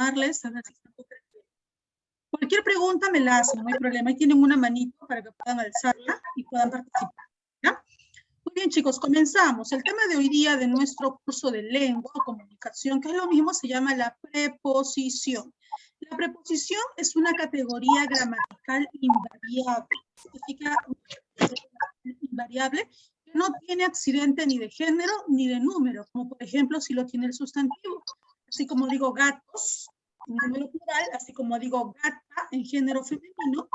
darles, a ver si se puede. Cualquier pregunta me la hacen, no hay problema. Ahí tienen una manito para que puedan alzarla y puedan participar, ¿ya? Muy bien, chicos, comenzamos. El tema de hoy día de nuestro curso de lengua o comunicación, que es lo mismo, se llama la preposición. La preposición es una categoría gramatical invariable. Significa invariable que no tiene accidente ni de género ni de número, como por ejemplo si lo tiene el sustantivo. Así como digo gatos, en número plural, así como digo gata en género femenino,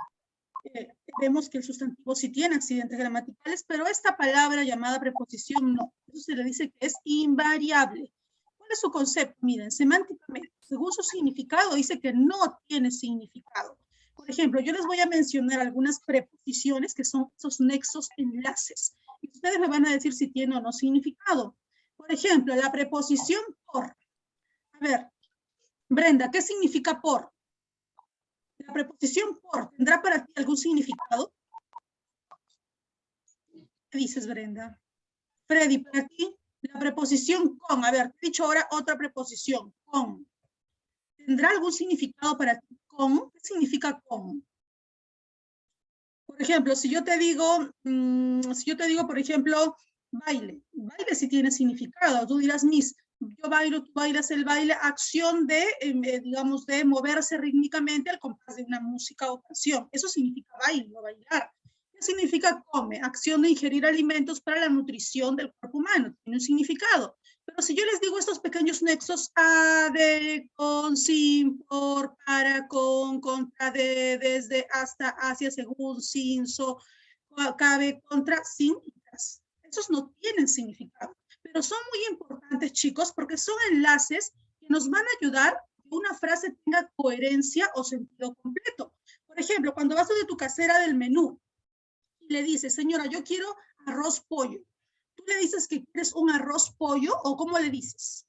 vemos que el sustantivo sí tiene accidentes gramaticales, pero esta palabra llamada preposición no. Eso se le dice que es invariable. ¿Cuál es su concepto? Miren, semánticamente, según su significado, dice que no tiene significado. Por ejemplo, yo les voy a mencionar algunas preposiciones que son esos nexos enlaces. Y ustedes me van a decir si tiene o no significado. Por ejemplo, la preposición por. A ver, Brenda, ¿qué significa por? ¿La preposición por tendrá para ti algún significado? ¿Qué dices, Brenda? Freddy, para ti, la preposición con, a ver, te he dicho ahora otra preposición, con. ¿Tendrá algún significado para ti con? ¿Qué significa con? Por ejemplo, si yo te digo, por ejemplo, baile. Baile sí tiene significado. Tú dirás, Miss, yo bailo, tú bailas el baile, acción de, digamos, de moverse rítmicamente al compás de una música o canción. Eso significa baile o bailar. ¿Qué significa come? Acción de ingerir alimentos para la nutrición del cuerpo humano. Tiene un significado. Pero si yo les digo estos pequeños nexos, a, de, con, sin, por, para, con, contra, de, desde, hasta, hacia, según, sin, so, cabe, contra, sin y tras. Esos no tienen significado, pero son muy importantes, chicos, porque son enlaces que nos van a ayudar a que una frase tenga coherencia o sentido completo. Por ejemplo, cuando vas de tu casera del menú y le dices, señora, yo quiero arroz pollo. ¿Tú le dices que quieres un arroz pollo o cómo le dices?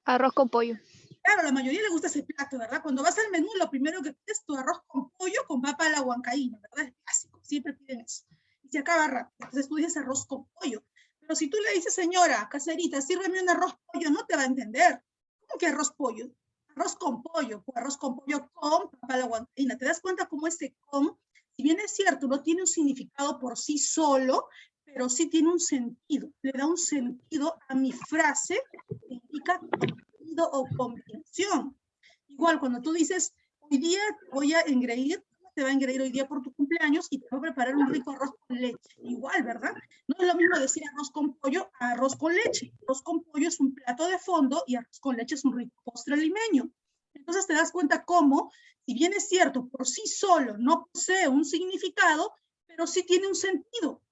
Arroz con pollo. Claro, a la mayoría le gusta ese plato, ¿verdad? Cuando vas al menú, lo primero que pides es tu arroz con pollo con papa a la huancaína, ¿verdad? Es clásico, siempre piden eso. Y se acaba rápido, entonces tú dices arroz con pollo. Pero si tú le dices, señora, caserita, sírveme un arroz pollo, no te va a entender. ¿Cómo que arroz pollo? Arroz con pollo, o arroz con pollo con papa a la huancaína. ¿Te das cuenta cómo ese con, si bien es cierto, no tiene un significado por sí solo, pero sí tiene un sentido, le da un sentido a mi frase que indica contenido o combinación. Igual, cuando tú dices, hoy día te voy a engreír, te va a engreír hoy día por tu cumpleaños y te voy a preparar un rico arroz con leche. Igual, ¿verdad? No es lo mismo decir arroz con pollo a arroz con leche. Arroz con pollo es un plato de fondo y arroz con leche es un rico postre limeño. Entonces te das cuenta cómo, si bien es cierto, por sí solo no posee un significado, pero sí tiene un sentido,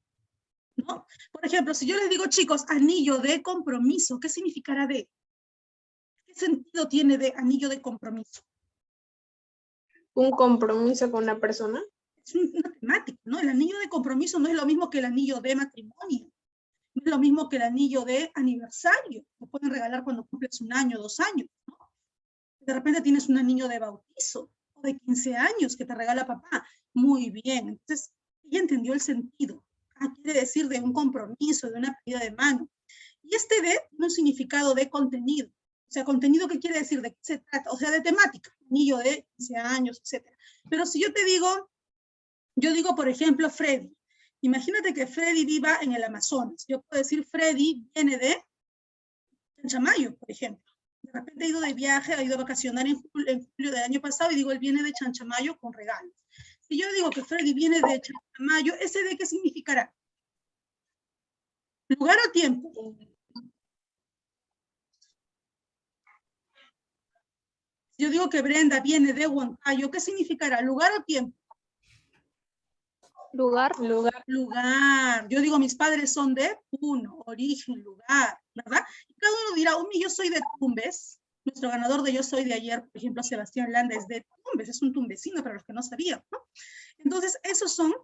¿no? Por ejemplo, si yo les digo, chicos, anillo de compromiso, ¿qué significará de? ¿Qué sentido tiene de anillo de compromiso? Un compromiso con la persona. Es una temática, ¿no? El anillo de compromiso no es lo mismo que el anillo de matrimonio, no es lo mismo que el anillo de aniversario, lo pueden regalar cuando cumples 1 año, 2 años, ¿no? De repente tienes un anillo de bautizo, o de 15 años que te regala papá, muy bien, entonces ella entendió el sentido, quiere decir de un compromiso, de una pedida de mano, y este de tiene un significado de contenido. O sea, contenido, ¿qué quiere decir? ¿De qué se trata? O sea, de temática, anillo de 15 años, etc. Pero si yo te digo, yo digo, por ejemplo, Freddy. Imagínate que Freddy viva en el Amazonas. Yo puedo decir, Freddy viene de Chanchamayo, por ejemplo. De repente ha ido de viaje, ha ido a vacacionar en julio del año pasado y digo, él viene de Chanchamayo con regalos. Si yo digo que Freddy viene de Chanchamayo, ¿ese de qué significará? ¿Lugar o tiempo? Yo digo que Brenda viene de Huancayo, ¿qué significará? ¿Lugar o tiempo? Lugar. Lugar. Lugar. Yo digo, mis padres son de Puno, origen, lugar, ¿verdad? Y cada uno dirá, yo soy de Tumbes. Nuestro ganador de Yo Soy de ayer, por ejemplo, Sebastián Landa, es de Tumbes, es un tumbesino para los que no sabían, ¿no? Entonces, esos son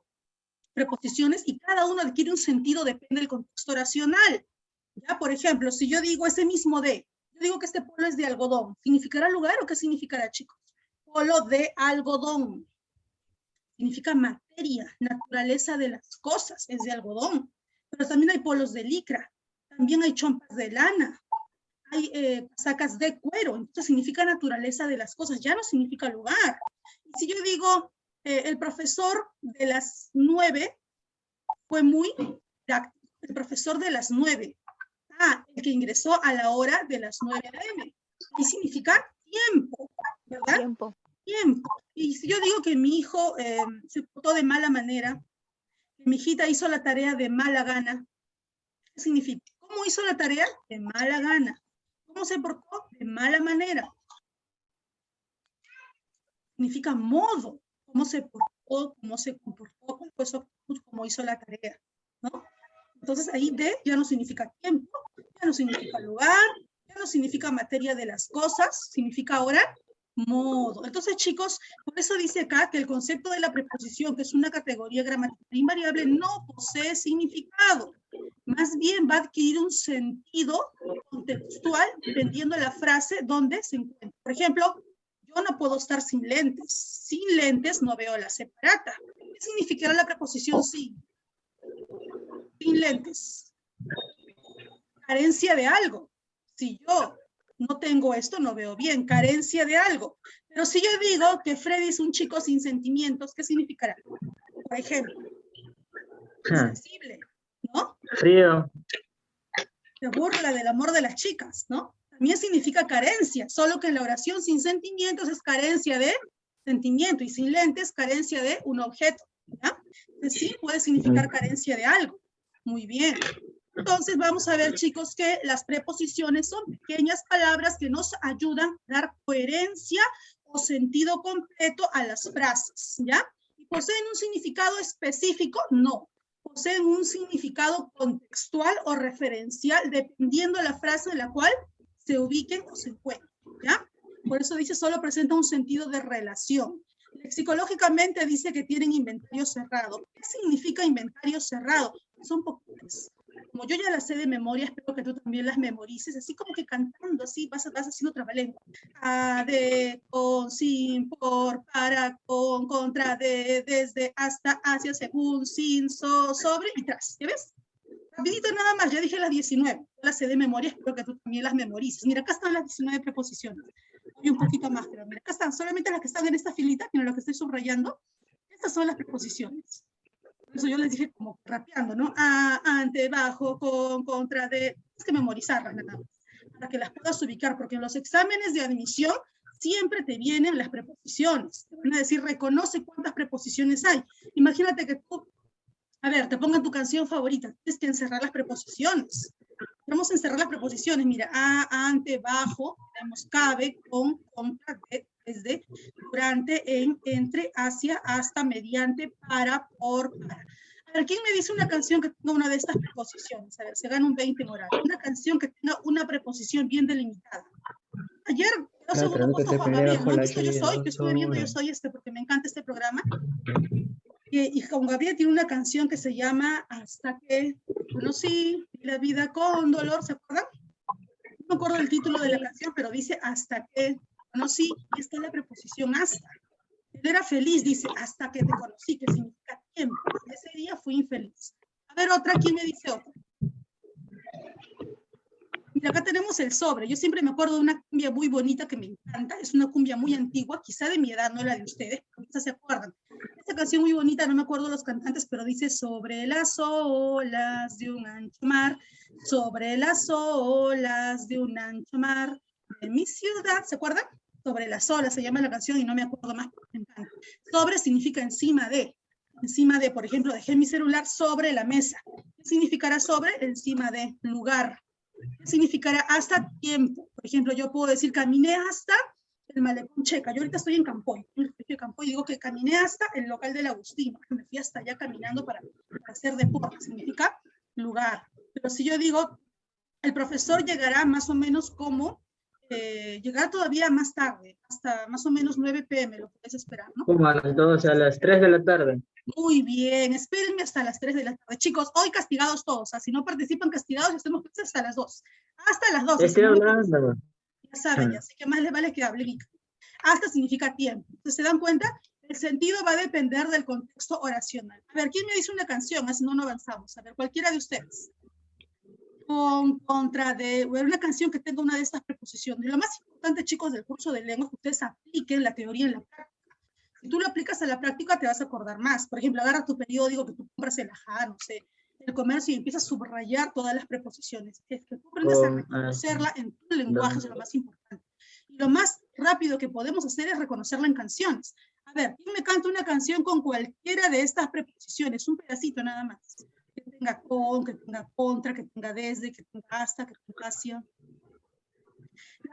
preposiciones y cada uno adquiere un sentido, depende del contexto oracional. ¿Ya? Por ejemplo, si yo digo ese mismo de, yo digo que este polo es de algodón, ¿significará lugar o qué significará, chicos? Polo de algodón. Significa materia, naturaleza de las cosas, es de algodón. Pero también hay polos de licra, también hay chompas de lana, hay casacas de cuero, entonces significa naturaleza de las cosas, ya no significa lugar. Y si yo digo, el profesor de las 9 fue muy práctico, el profesor de las 9, el que ingresó a la hora de las 9 a.m., y significa tiempo, ¿verdad? Tiempo. Tiempo. Y si yo digo que mi hijo se portó de mala manera, que mi hijita hizo la tarea de mala gana, ¿qué significa? ¿Cómo hizo la tarea? De mala gana. ¿Cómo se portó? De mala manera. Significa modo. ¿Cómo se portó? ¿Cómo se comportó? ¿Cómo hizo la tarea? ¿No? Entonces ahí de ya no significa tiempo, ya no significa lugar, ya no significa materia de las cosas, significa ahora modo. Entonces, chicos, por eso dice acá que el concepto de la preposición, que es una categoría gramatical invariable, no posee significado. Más bien va a adquirir un sentido contextual dependiendo de la frase donde se encuentra. Por ejemplo, yo no puedo estar sin lentes. Sin lentes no veo la separata. ¿Qué significará la preposición sin? Sin lentes. Carencia de algo. Si yo no tengo esto, no veo bien. Carencia de algo. Pero si yo digo que Freddy es un chico sin sentimientos, ¿qué significará? Por ejemplo, insensible, ¿no? Frío. Se burla del amor de las chicas, ¿no? También significa carencia, solo que en la oración sin sentimientos es carencia de sentimiento y sin lentes carencia de un objeto, ¿ya? Entonces, sí puede significar carencia de algo. Muy bien. Entonces vamos a ver, chicos, que las preposiciones son pequeñas palabras que nos ayudan a dar coherencia o sentido completo a las frases, ¿ya? ¿Y poseen un significado específico? No. Poseen un significado contextual o referencial dependiendo de la frase en la cual se ubiquen o se encuentren, ¿ya? Por eso dice solo presenta un sentido de relación. Lexicológicamente dice que tienen inventario cerrado. ¿Qué significa inventario cerrado? Son poquitas. Como yo ya las sé de memoria, espero que tú también las memorices, así como que cantando, así vas haciendo trabalengua. A, de, con, sin, por, para, con, contra, de, desde, hasta, hacia, según, sin, sobre y tras. ¿Ya ves? Rapidito nada más, ya dije las 19. Yo las sé de memoria, espero que tú también las memorices. Mira, acá están las 19 preposiciones. Hay un poquito más, pero mira, acá están, solamente las que están en esta filita, mira lo que estoy subrayando. Estas son las preposiciones. Por eso yo les dije como rapeando, ¿no? A, ante, bajo, con, contra, de. Es que memorizarlas nada más, para que las puedas ubicar, porque en los exámenes de admisión siempre te vienen las preposiciones. Te van a decir, reconoce cuántas preposiciones hay. Imagínate que tú, a ver, te pongan tu canción favorita, tienes que encerrar las preposiciones. Vamos a encerrar las preposiciones, mira, a, ante, bajo, tenemos cabe, con, contra, de, desde, durante, en, entre, hacia, hasta, mediante, para, por, para. A ver, ¿quién me dice una canción que tenga una de estas preposiciones? A ver, se gana un 20 moral. Una canción que tenga una preposición bien delimitada. Ayer, quedó segundo puesto Juan Gabriel, ¿no han visto Yo Soy? Yo estuve viendo Yo Soy porque me encanta este programa. Y Juan Gabriel tiene una canción que se llama Hasta que conocí la vida con dolor, ¿se acuerdan? No me acuerdo del título de la canción, pero dice Hasta que conocí, y está la preposición hasta. Él era feliz, dice, hasta que te conocí, que significa tiempo. Ese día fui infeliz. A ver, otra, ¿quién me dice otra? Mira, acá tenemos el sobre. Yo siempre me acuerdo de una cumbia muy bonita que me encanta. Es una cumbia muy antigua, quizá de mi edad, no la de ustedes, pero quizás se acuerdan. Esta canción muy bonita, no me acuerdo los cantantes, pero dice sobre las olas de un ancho mar, sobre las olas de un ancho mar de mi ciudad. ¿Se acuerdan? Sobre las olas se llama la canción y no me acuerdo más porque me encanta. Sobre significa encima de. Encima de, por ejemplo, dejé mi celular sobre la mesa. ¿Qué significará sobre? Encima de, lugar. ¿Qué significará hasta tiempo? Por ejemplo, yo puedo decir caminé hasta el Malecón Checa. Yo ahorita estoy en Campoy. Y digo que caminé hasta el local del Agustino. Me fui hasta allá caminando para hacer deporte. Significa lugar. Pero si yo digo, el profesor llegará más o menos como, llegará todavía más tarde, hasta más o menos 9 p.m. lo puedes esperar, ¿no? Como a las 12, a las 3 de la tarde. Muy bien, espérenme hasta las 3 de la tarde. Chicos, hoy castigados todos, si no participan castigados, estemos hasta las 2. Hasta las 2. Estoy hablando. Ya saben, así que más les vale que hablen. Hasta significa tiempo. Entonces, ¿se dan cuenta? El sentido va a depender del contexto oracional. A ver, ¿quién me dice una canción? Así no avanzamos. A ver, cualquiera de ustedes. con, contra, de, o una canción que tenga una de estas preposiciones. Lo más importante, chicos, del curso de lengua es que ustedes apliquen la teoría en la práctica. Si tú lo aplicas a la práctica, te vas a acordar más. Por ejemplo, agarras tu periódico que tú compras en la JA, no sé, el comercio, y empiezas a subrayar todas las preposiciones. Es que tú aprendes a reconocerla en tu lenguaje, es lo más importante. Y lo más rápido que podemos hacer es reconocerla en canciones. A ver, ¿quién me canta una canción con cualquiera de estas preposiciones? Un pedacito nada más. Que tenga con, que tenga contra, que tenga desde, que tenga hasta, que tenga hacia.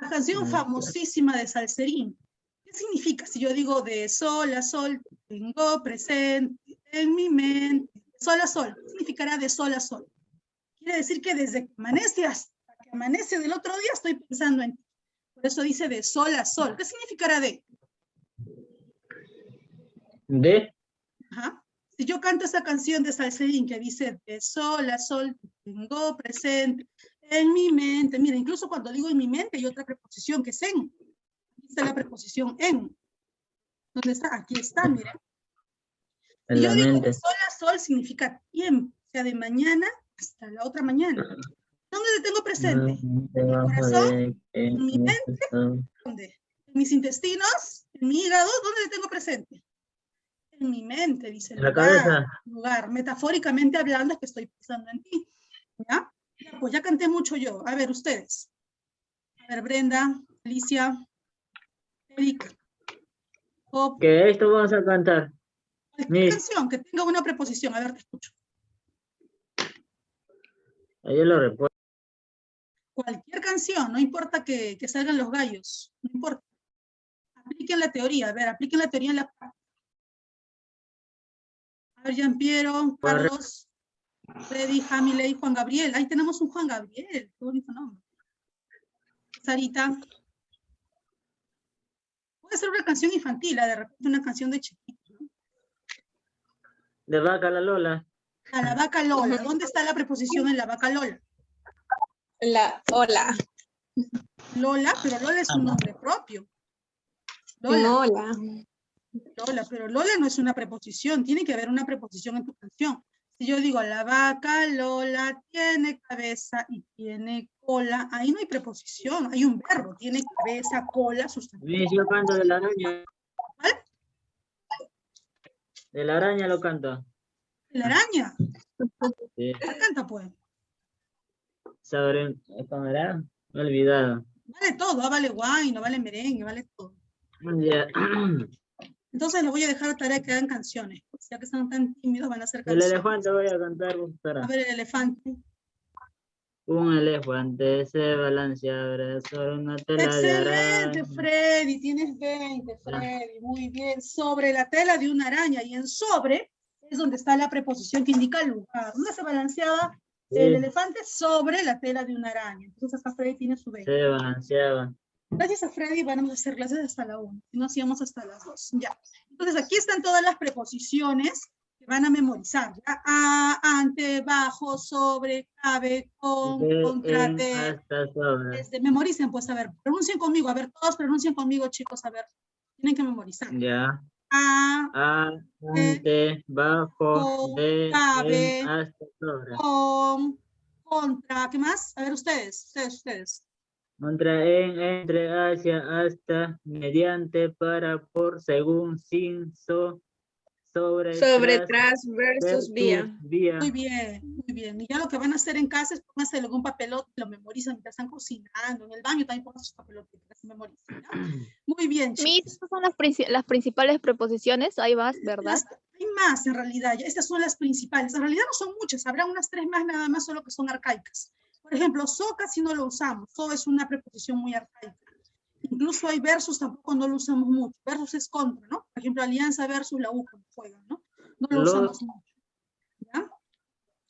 La canción famosísima de Salserín. ¿Qué significa? Si yo digo de sol a sol, tengo presente en mi mente. Sol a sol, ¿qué significará de sol a sol? Quiere decir que desde que amanece hasta que amanece del otro día estoy pensando en ti. Por eso dice de sol a sol. ¿Qué significará de? ¿De? Ajá. Si yo canto esa canción de Salserín que dice de sol a sol, tengo presente en mi mente. Mira, incluso cuando digo en mi mente hay otra preposición que es en. Aquí está la preposición en. ¿Dónde está? Aquí está, miren. En Si yo la digo mente. de sol a sol significa tiempo, o sea, de mañana hasta la otra mañana. ¿Dónde le tengo presente? ¿En mi corazón? ¿En mi mente? ¿Dónde? ¿En mis intestinos? ¿En mi hígado? ¿Dónde le tengo presente? En mi mente, dice el En la lugar. cabeza. Lugar. Metafóricamente hablando es que estoy pensando en ti. ¿Ya? Ya, pues ya canté mucho yo. A ver, ustedes. A ver, Brenda, Alicia, Eric, Job. Que esto vamos a cantar. Cualquier Miss, canción que tenga una preposición. A ver, te escucho. yo lo recuerdo. Cualquier canción, no importa que salgan los gallos. No importa. Apliquen la teoría. A ver, apliquen la teoría en la práctica. A ver, Jean-Piero, Carlos, Freddy, Jamiley, Juan Gabriel. Ahí tenemos un Juan Gabriel. Qué bonito nombre. Sarita. Puede ser una canción infantil, de repente una canción de chiquito, ¿no? De Vaca la Lola. A la vaca Lola. ¿Dónde está la preposición en la vaca Lola? La hola. Lola, pero Lola es un nombre propio. Lola, No, hola. Lola, pero Lola no es una preposición. Tiene que haber una preposición en tu canción. Si yo digo la vaca Lola tiene cabeza y tiene cola, ahí no hay preposición, hay un verbo. Tiene cabeza, cola, sustantivo. Miss, yo canto de la araña. ¿Cuál? De la araña lo canto. La araña. Sí. ¿Qué canta, pues? Sobre, ¿cómo era? Me he olvidado. Vale todo, vale guay, no vale merengue, vale todo. Ya. Entonces les voy a dejar la tarea que hagan canciones. Pues, ya que están tan tímidos, van a hacer El canciones. elefante voy a cantar. A Espera. ver, el elefante. Un elefante se balancea sobre una tela de Excelente, araña. Freddy. Tienes 20, Freddy. Muy bien. Sobre la tela de una araña. Y en sobre es donde está la preposición que indica el lugar. ¿Dónde se balanceaba el Sí, elefante? Sobre la tela de una araña. Entonces hasta Freddy tiene su 20. se balanceaba. Gracias a Freddy vamos a hacer clases hasta la 1. Si no, hacíamos hasta las 2. Ya. Entonces aquí están todas las preposiciones que van a memorizar. ¿Ya? A, ante, bajo, sobre, cabe, con, De, contra, en, de. hasta, sobre. Memoricen, pues, a ver, pronuncien conmigo. A ver, todos pronuncien conmigo, chicos. A ver, tienen que memorizar. Ya. A, Ante, bajo, con, de, cabe, en, hasta, sobre. con, contra. ¿Qué más? A ver, ustedes. Contra, en, entre, hacia, hasta, mediante, para, por, según, sin, sobre, Tras versus vía. Muy bien, muy bien. Y ya lo que van a hacer en casa es pónganse algún papelote y lo memorizan mientras están cocinando. En el baño también pongan sus papelotes que se memorizan. ¿Ya? Muy bien, chicos. Mis, estas son las principales preposiciones, hay más, ¿verdad? Hay más en realidad, ya estas son las principales. En realidad no son muchas, habrá unas 3 más nada más, solo que son arcaicas. Por ejemplo, so casi no lo usamos, so es una preposición muy arcaica. Incluso hay versus, tampoco no lo usamos mucho. Versus es contra, ¿no? Por ejemplo, alianza versus la U cuando juegan, ¿no? No lo usamos mucho. ¿Ya?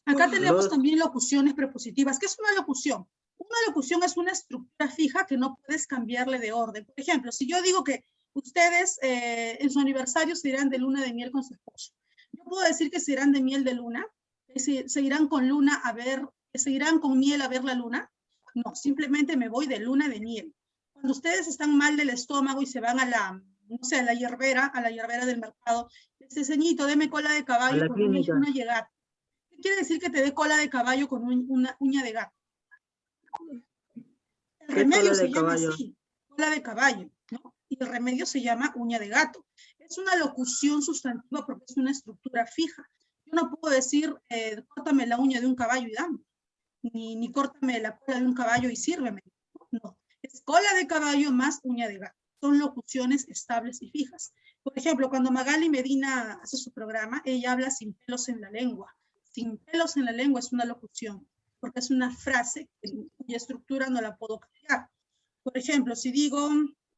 Acá tenemos también locuciones prepositivas. ¿Qué es una locución? Una locución es una estructura fija que no puedes cambiarle de orden. Por ejemplo, si yo digo que ustedes en su aniversario se irán de luna de miel con su esposo, yo puedo decir que se irán de miel de luna, se irán con luna a ver, se irán con miel a ver la luna. No, simplemente me voy de luna de miel. Cuando ustedes están mal del estómago y se van a la, no sé, a la hierbera del mercado, ese ceñito, deme cola de caballo con una llegada. ¿Qué quiere decir que te dé cola de caballo con una uña de gato? El ¿Qué remedio cola se de llama caballo? así, cola de caballo, ¿no? Y el remedio se llama uña de gato. Es una locución sustantiva porque es una estructura fija. Yo no puedo decir, córtame la uña de un caballo y dame, ni córtame la cola de un caballo y sírveme. No, es cola de caballo más uña de gato. Son locuciones estables y fijas. Por ejemplo, cuando Magali Medina hace su programa, ella habla sin pelos en la lengua. Sin pelos en la lengua es una locución, porque es una frase cuya estructura no la puedo cambiar. Por ejemplo, si digo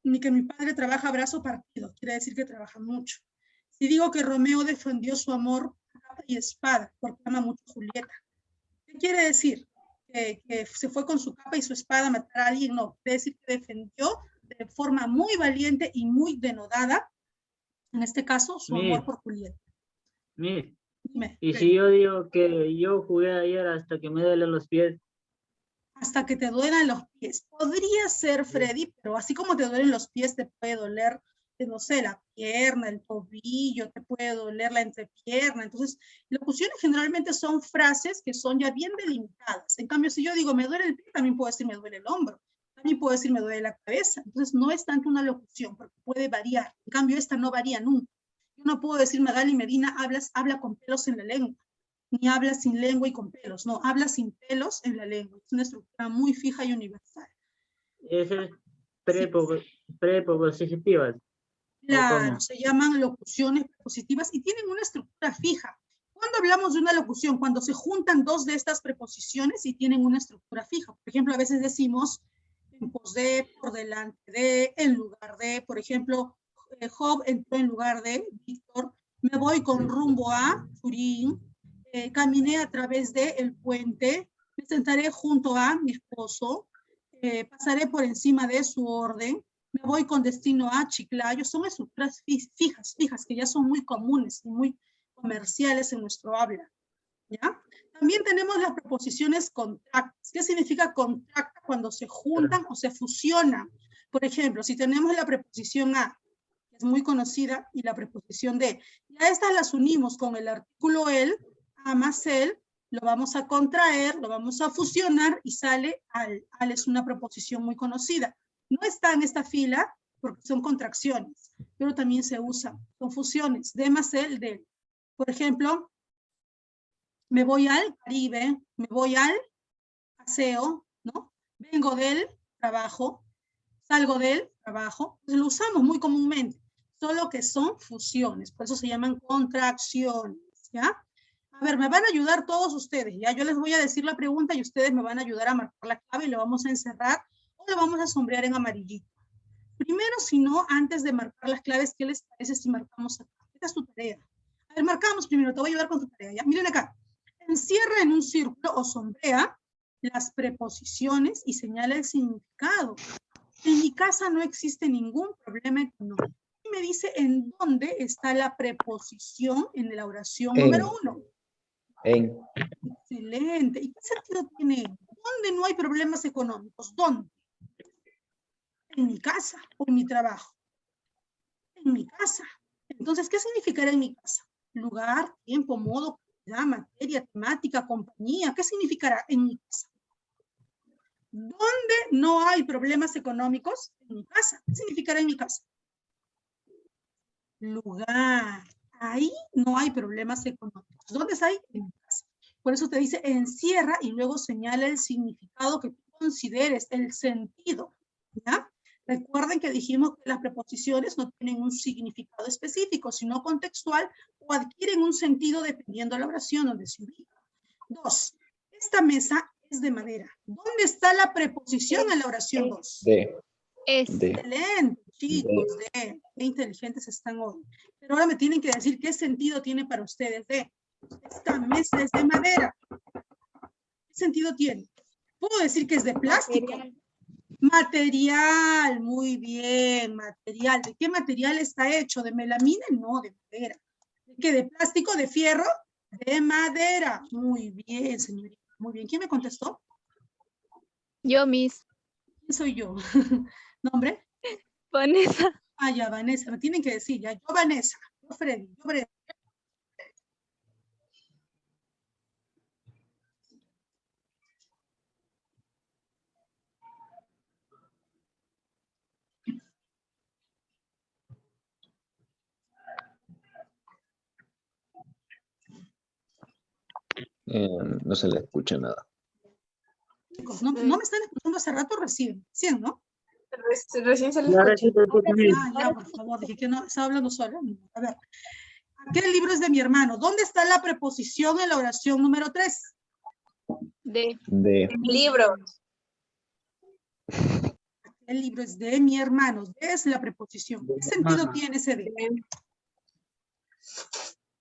ni que mi padre trabaja a brazo partido, quiere decir que trabaja mucho. Si digo que Romeo defendió su amor a capa y espada, porque ama mucho a Julieta. ¿Qué quiere decir? Que se fue con su capa y su espada a matar a alguien, no, quiere decir que defendió de forma muy valiente y muy denodada, en este caso, su amor Miss, por Julieta. Miss, Dime, y Freddy. si yo digo que yo jugué ayer hasta que me duelen los pies, Hasta que te duelan los pies. Podría ser, Freddy, pero así como te duelen los pies, te puede doler, no sé, la pierna, el tobillo, te puede doler la entrepierna. Entonces, locuciones generalmente son frases que son ya bien delimitadas. En cambio, si yo digo me duele el pie, también puedo decir me duele el hombro. También puedo decir me duele la cabeza. Entonces, no es tanto una locución, porque puede variar. En cambio, esta no varía nunca. Yo no puedo decir Magali Medina habla con pelos en la lengua, ni habla sin lengua y con pelos, no, habla sin pelos en la lengua. Es una estructura muy fija y universal. ese es Sí, prepositivas, ¿o claro, cómo? se llaman locuciones prepositivas y tienen una estructura fija. ¿Cuándo hablamos de una locución? Cuando se juntan dos de estas preposiciones y tienen una estructura fija. Por ejemplo, a veces decimos en pos de, por delante de, en lugar de. Por ejemplo, Job entró en lugar de Víctor. Me voy con rumbo a Turín. Caminé a través del puente. Me sentaré junto a mi esposo. Pasaré por encima de su orden. Me voy con destino a Chiclayo. Son estructuras fijas, que ya son muy comunes y muy comerciales en nuestro habla, ¿ya? También tenemos las preposiciones contractas. ¿Qué significa contracta? Cuando se juntan o se fusionan. Por ejemplo, si tenemos la preposición a, que es muy conocida, y la preposición de, y a estas las unimos con el artículo el, a más el, lo vamos a contraer, lo vamos a fusionar y sale al. Al es una preposición muy conocida. No está en esta fila porque son contracciones, pero también se usa. Son fusiones, de más el, de. Por ejemplo, me voy al Caribe, me voy al paseo, ¿no? Vengo del trabajo, salgo del trabajo. Entonces lo usamos muy comúnmente, solo que son fusiones, por eso se llaman contracciones, ¿ya? A ver, me van a ayudar todos ustedes, ¿ya? Yo les voy a decir la pregunta y ustedes me van a ayudar a marcar la clave y lo vamos a encerrar o lo vamos a sombrear en amarillito. Primero, si no, antes de marcar las claves, ¿qué les parece si marcamos acá? Esta es tu tarea. A ver, marcamos primero, te voy a ayudar con tu tarea, ¿ya? Miren acá. Encierra en un círculo o sombrea las preposiciones y señala el significado. En mi casa no existe ningún problema económico. Y me dice en dónde está la preposición en la oración número 1. En. Excelente. ¿Y qué sentido tiene? ¿Dónde no hay problemas económicos? ¿Dónde? En mi casa o en mi trabajo. En mi casa. Entonces, ¿qué significará en mi casa? Lugar, tiempo, modo, calidad, materia, temática, compañía. ¿Qué significará en mi casa? ¿Dónde no hay problemas económicos? En mi casa. ¿Qué significará en mi casa? Lugar. Ahí no hay problemas económicos. ¿Dónde está ahí? En mi casa. Por eso te dice encierra y luego señala el significado que tú consideres, el sentido, ¿ya? Recuerden que dijimos que las preposiciones no tienen un significado específico, sino contextual o adquieren un sentido dependiendo de la oración donde se ubica. 2. Esta mesa es de madera. ¿Dónde está la preposición en la oración 2? De. Es. De. Excelente, chicos, qué inteligentes están hoy. Pero ahora me tienen que decir qué sentido tiene para ustedes de esta mesa es de madera. ¿Qué sentido tiene? Puedo decir que es de plástico. Material, muy bien, material. ¿De qué material está hecho? ¿De melamina? No, de madera. ¿De qué? ¿De plástico? ¿De fierro? De madera. Muy bien, señorita. Muy bien. ¿Quién me contestó? Yo, Miss. ¿Quién soy yo? ¿Nombre? Vanessa. Ah, ya, Vanessa. Me tienen que decir, ya. Yo, Vanessa. Yo, Freddy. Yo, Freddy. No se le escucha nada. Chicos, no me están escuchando hace rato recién, ¿no? Recién se le Y ahora escucha. sí te escucho bien. Ya, por favor, dije que no, estaba hablando sola. A ver, aquel libro es de mi hermano. ¿Dónde está la preposición en la oración número 3? De. Libro. El libro es de mi hermano. De es la preposición. ¿Qué sentido Hermano. tiene ese de?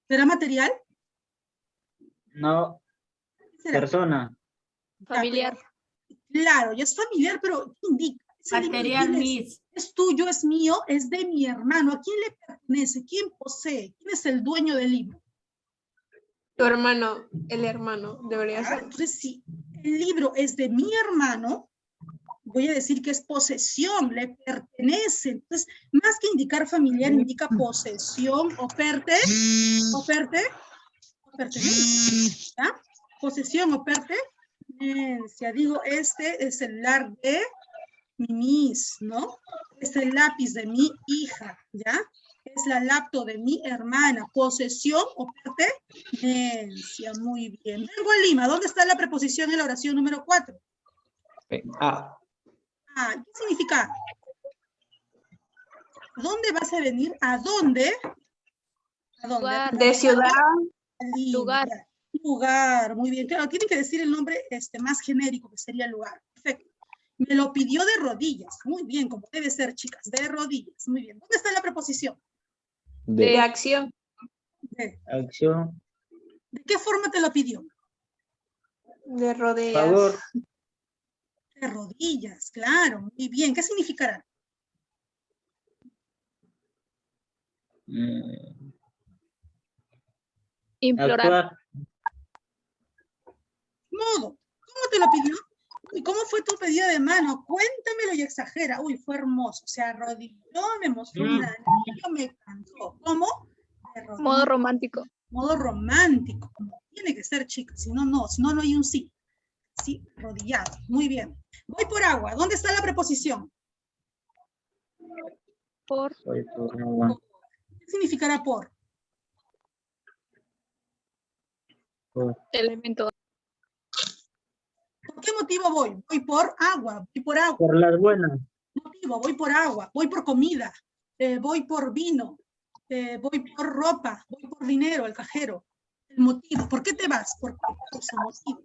¿Será material? No, ¿Qué será? persona. Familiar. Claro, ya es familiar, pero ¿qué indica? Ese libro, Material, ¿quién es? Miss. ¿Es tuyo, es mío, es de mi hermano? ¿A quién le pertenece? ¿Quién posee? ¿Quién es el dueño del libro? Tu hermano, el hermano, debería Ah, ser. entonces, si el libro es de mi hermano, voy a decir que es posesión, le pertenece. Entonces, más que indicar familiar, indica posesión o pertenencia. ¿Ya? Posesión o pertenencia. Digo, este es el celular de mi Miss, ¿no? Es el lápiz de mi hija, ¿ya? Es la laptop de mi hermana. Posesión o pertenencia. Muy bien. Vengo a Lima. ¿Dónde está la preposición en la oración número 4? Ah, Ah, ¿qué significa? ¿Dónde vas a venir? ¿A dónde? ¿A dónde? Lugar. De ciudad. Lima, Lugar. ya. Lugar, muy bien. Claro, tiene que decir el nombre más genérico, que sería lugar. Perfecto. Me lo pidió de rodillas. Muy bien, como debe ser, chicas. De rodillas. Muy bien. ¿Dónde está la preposición? De de, acción. Acción. ¿De qué forma te lo pidió? De rodillas. Favor. De rodillas, claro. Muy bien. ¿Qué significará? Implorar. Actuar. Modo. ¿Cómo te lo pidió? ¿Y cómo fue tu pedido de mano? Cuéntamelo y exagera. Uy, fue hermoso. Se arrodilló, me mostró un anillo, me cantó. ¿Cómo? De rodillas. Modo romántico. Modo romántico. Como tiene que ser, chicas. Si no, no. Si no, no hay un sí. Sí, arrodillado. Muy bien. Voy por agua. ¿Dónde está la preposición? Por. Soy por agua. ¿Qué significará por? Por Elemento. ¿Por qué motivo voy? Voy por agua. Voy por agua. por las buenas. Motivo, voy por agua. Voy por comida. Voy por vino. Voy por ropa. Voy por dinero, el cajero. El motivo. ¿Por qué te vas? Por causa, motivo.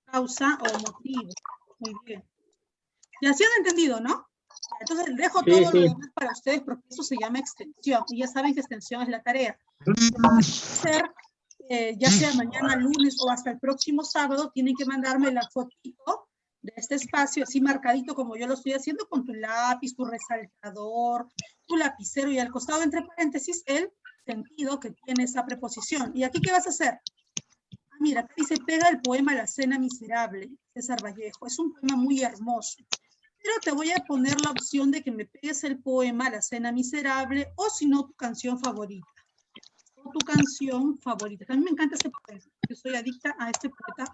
Causa o motivo. Muy bien. Y así han entendido, ¿no? Entonces dejo Sí, todo sí. lo demás para ustedes porque eso se llama extensión. Y ya saben que extensión es la tarea. Hacer, ya sea mañana, lunes o hasta el próximo sábado, tienen que mandarme la fotito de este espacio así marcadito como yo lo estoy haciendo con tu lápiz, tu resaltador, tu lapicero y al costado entre paréntesis el sentido que tiene esa preposición. ¿Y aquí qué vas a hacer? Ah, mira, aquí dice pega el poema La Cena Miserable, César Vallejo. Es un poema muy hermoso. Pero te voy a poner la opción de que me pegues el poema La Cena Miserable o si no tu canción favorita. O tu canción favorita. También me encanta este poema. Yo soy adicta a este poeta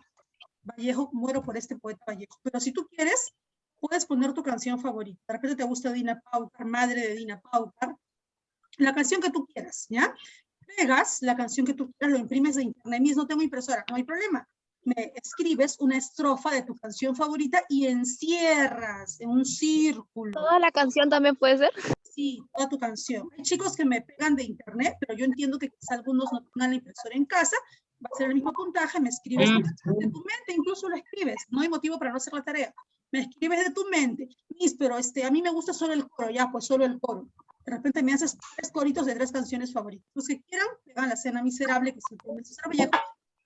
Vallejo, muero por este poeta Vallejo. Pero si tú quieres, puedes poner tu canción favorita. De repente te gusta Dina Paucar, Madre de Dina Paucar. La canción que tú quieras, ¿ya? Pegas la canción que tú quieras, lo imprimes de internet. No tengo impresora, no hay problema. Me escribes una estrofa de tu canción favorita y encierras en un círculo. ¿Toda la canción también puede ser? Sí, toda tu canción. Hay chicos que me pegan de internet, pero yo entiendo que quizás algunos no tengan la impresora en casa, va a ser el mismo puntaje, me escribes de tu mente, incluso lo escribes, no hay motivo para no hacer la tarea. Me escribes de tu mente, Miss, pero a mí me gusta solo el coro, ya, pues solo el coro. De repente me haces 3 coritos de 3 canciones favoritas. Los que quieran, pegan La Cena Miserable, que es el poema de César Vallejo,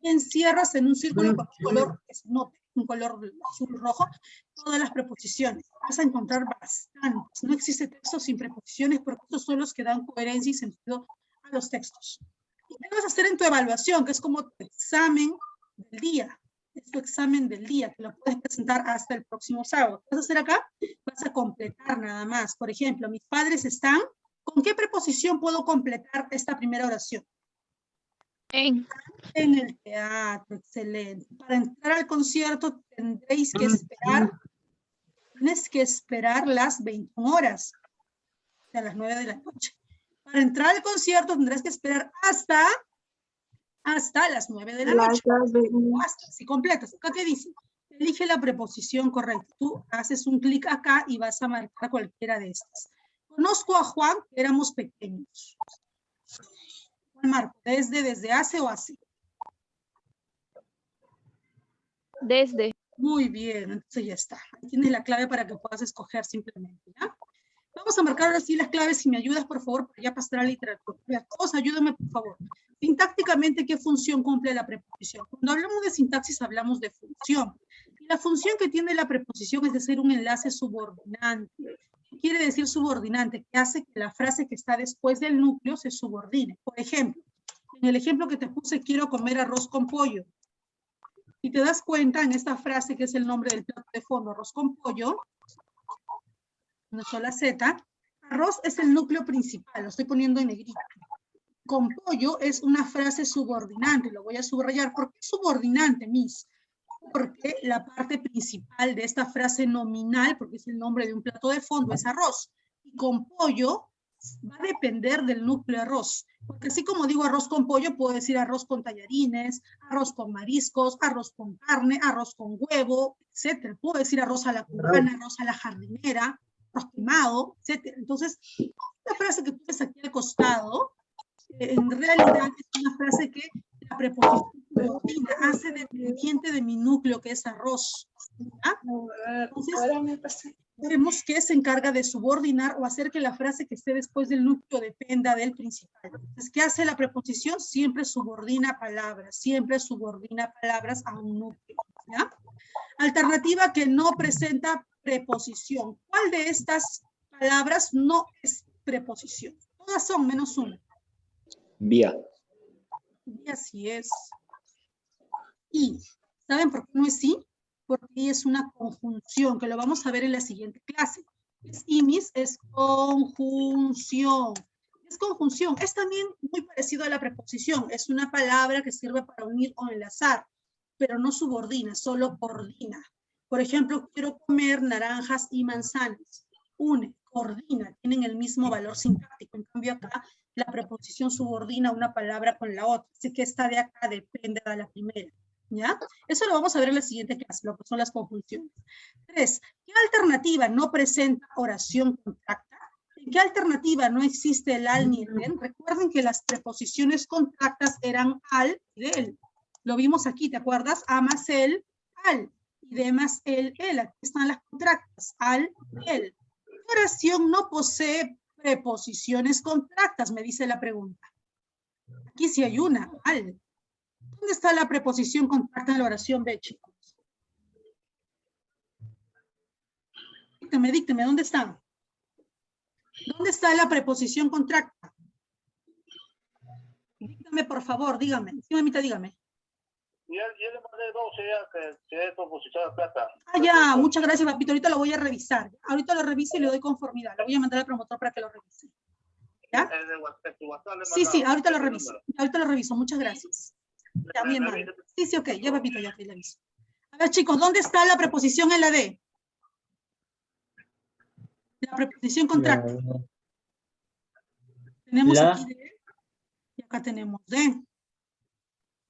y encierras en un círculo con un color que se note, un color azul rojo, todas las preposiciones. Vas a encontrar bastantes. No existe texto sin preposiciones porque estos son los que dan coherencia y sentido a los textos. ¿Y qué vas a hacer en tu evaluación? Que es como tu examen del día. Es tu examen del día, que lo puedes presentar hasta el próximo sábado. ¿Qué vas a hacer acá? Vas a completar nada más. Por ejemplo, mis padres están. ¿Con qué preposición puedo completar esta primera oración? En. En el teatro, excelente. Para entrar al concierto tendréis que esperar, tienes que esperar las 21 horas, a las 9 de la noche. Para entrar al concierto tendrás que esperar hasta hasta las 9 de la noche. O hasta, si completas. ¿Acá qué dice? Elige la preposición correcta. Tú haces un clic acá y vas a marcar cualquiera de estas. Conozco a Juan, éramos pequeños. ¿Cuál marco? ¿Desde hace o hace? Desde. Muy bien, entonces ya está. Ahí tienes la clave para que puedas escoger simplemente, ¿ya? Vamos a marcar ahora sí las claves, si me ayudas, por favor, para ya pasar a la literatura. Ya, todos ayúdenme, por favor. Sintácticamente, ¿qué función cumple la preposición? Cuando hablamos de sintaxis, hablamos de función. Y la función que tiene la preposición es de ser un enlace subordinante. ¿Qué quiere decir subordinante? Que hace que la frase que está después del núcleo se subordine. Por ejemplo, en el ejemplo que te puse, quiero comer arroz con pollo. Y te das cuenta en esta frase, que es el nombre del plato de fondo, arroz con pollo, una sola Z, arroz es el núcleo principal, lo estoy poniendo en negrita. Con pollo es una frase subordinante, lo voy a subrayar. ¿Por qué subordinante, Miss? Porque la parte principal de esta frase nominal, porque es el nombre de un plato de fondo, es arroz. Y con pollo va a depender del núcleo arroz. Porque así como digo arroz con pollo, puedo decir arroz con tallarines, arroz con mariscos, arroz con carne, arroz con huevo, etc. Puedo decir arroz a la cubana, arroz a la jardinera, arroz quemado, etc. Entonces, esta frase que tú ves aquí al costado, en realidad es una frase que la preposición hace dependiente de mi núcleo, que es arroz. ¿Ya? Entonces, vemos que se encarga de subordinar o hacer que la frase que esté después del núcleo dependa del principal. Entonces, ¿qué hace la preposición? Siempre subordina palabras a un núcleo. ¿Ya? Alternativa que no presenta preposición. ¿Cuál de estas palabras no es preposición? Todas son menos una. Vía. Y así es. Y, ¿saben por qué no es sí? Porque es una conjunción, que lo vamos a ver en la siguiente clase. Es imis, es conjunción. Es conjunción, es también muy parecido a la preposición. Es una palabra que sirve para unir o enlazar, pero no subordina, solo coordina. Por ejemplo, quiero comer naranjas y manzanas. Une, coordina, tienen el mismo valor sintáctico. En cambio acá, la preposición subordina una palabra con la otra. Así que esta de acá depende de la primera. ¿Ya? Eso lo vamos a ver en la siguiente clase, lo que son las conjunciones. 3. ¿Qué alternativa no presenta oración contracta? ¿En qué alternativa no existe el al ni el en? Recuerden que las preposiciones contractas eran al y del. Lo vimos aquí, ¿te acuerdas? A más el, al. Y de más el. Aquí están las contractas, al, el. ¿Qué oración no posee preposiciones contractas? Me dice la pregunta. Aquí sí hay una, al. ¿Dónde está la preposición contracta en la oración B, chicos? Díctame, ¿dónde está? ¿Dónde está la preposición contracta? Dígame, por favor, dígame. Sí, mamita, dígame. Yo le mandé dos, que es proposición contracta. Ah, ya, muchas gracias, papito. Ahorita lo voy a revisar. Ahorita lo reviso y le doy conformidad. Lo voy a mandar al promotor para que lo revise. ¿Ya? Sí, ahorita lo reviso. Ahorita lo reviso, muchas gracias. Ya, mi hermano. Sí, ok, ya papito, ya te aviso. A ver, chicos, ¿dónde está la preposición en la D? La preposición contracta. Tenemos aquí D y acá tenemos D.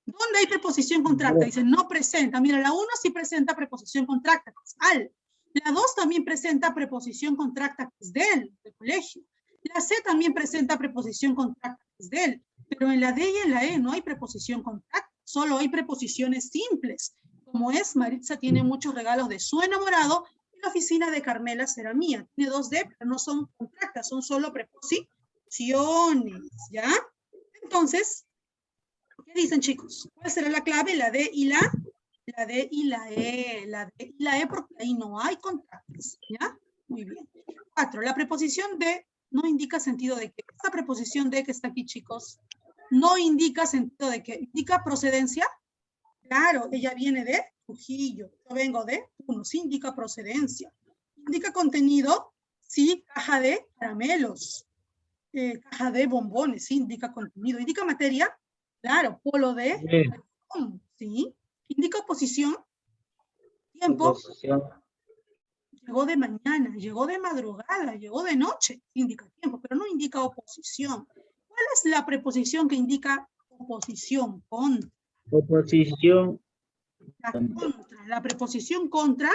¿Dónde hay preposición contracta? Dice, no presenta. Mira, la 1 sí presenta preposición contracta, que es al. La 2 también presenta preposición contracta, que es del colegio. La C también presenta preposición contracta, que es del. Pero en la D y en la E no hay preposición contracta, solo hay preposiciones simples. Como es, Maritza tiene muchos regalos de su enamorado y la oficina de Carmela será mía. Tiene 2 D, pero no son contractas, son solo preposiciones, ¿ya? Entonces, ¿qué dicen, chicos? ¿Cuál será la clave? La D y la D y la E. La D y la E porque ahí no hay contractas, ¿ya? Muy bien. 4. La preposición de no indica sentido de que. Esta preposición de que está aquí, chicos, no indica sentido de que. ¿Indica procedencia? Claro, ella viene de Trujillo. Yo vengo de Puno. Sí indica procedencia. ¿Indica contenido? Sí, caja de caramelos. Caja de bombones. Sí, indica contenido. ¿Indica materia? Claro, polo de. Sí. ¿Indica posición? Tiempo. Llegó de mañana, llegó de madrugada, llegó de noche, indica tiempo, pero no indica oposición. ¿Cuál es la preposición que indica Oposición, contra. Oposición. La preposición contra,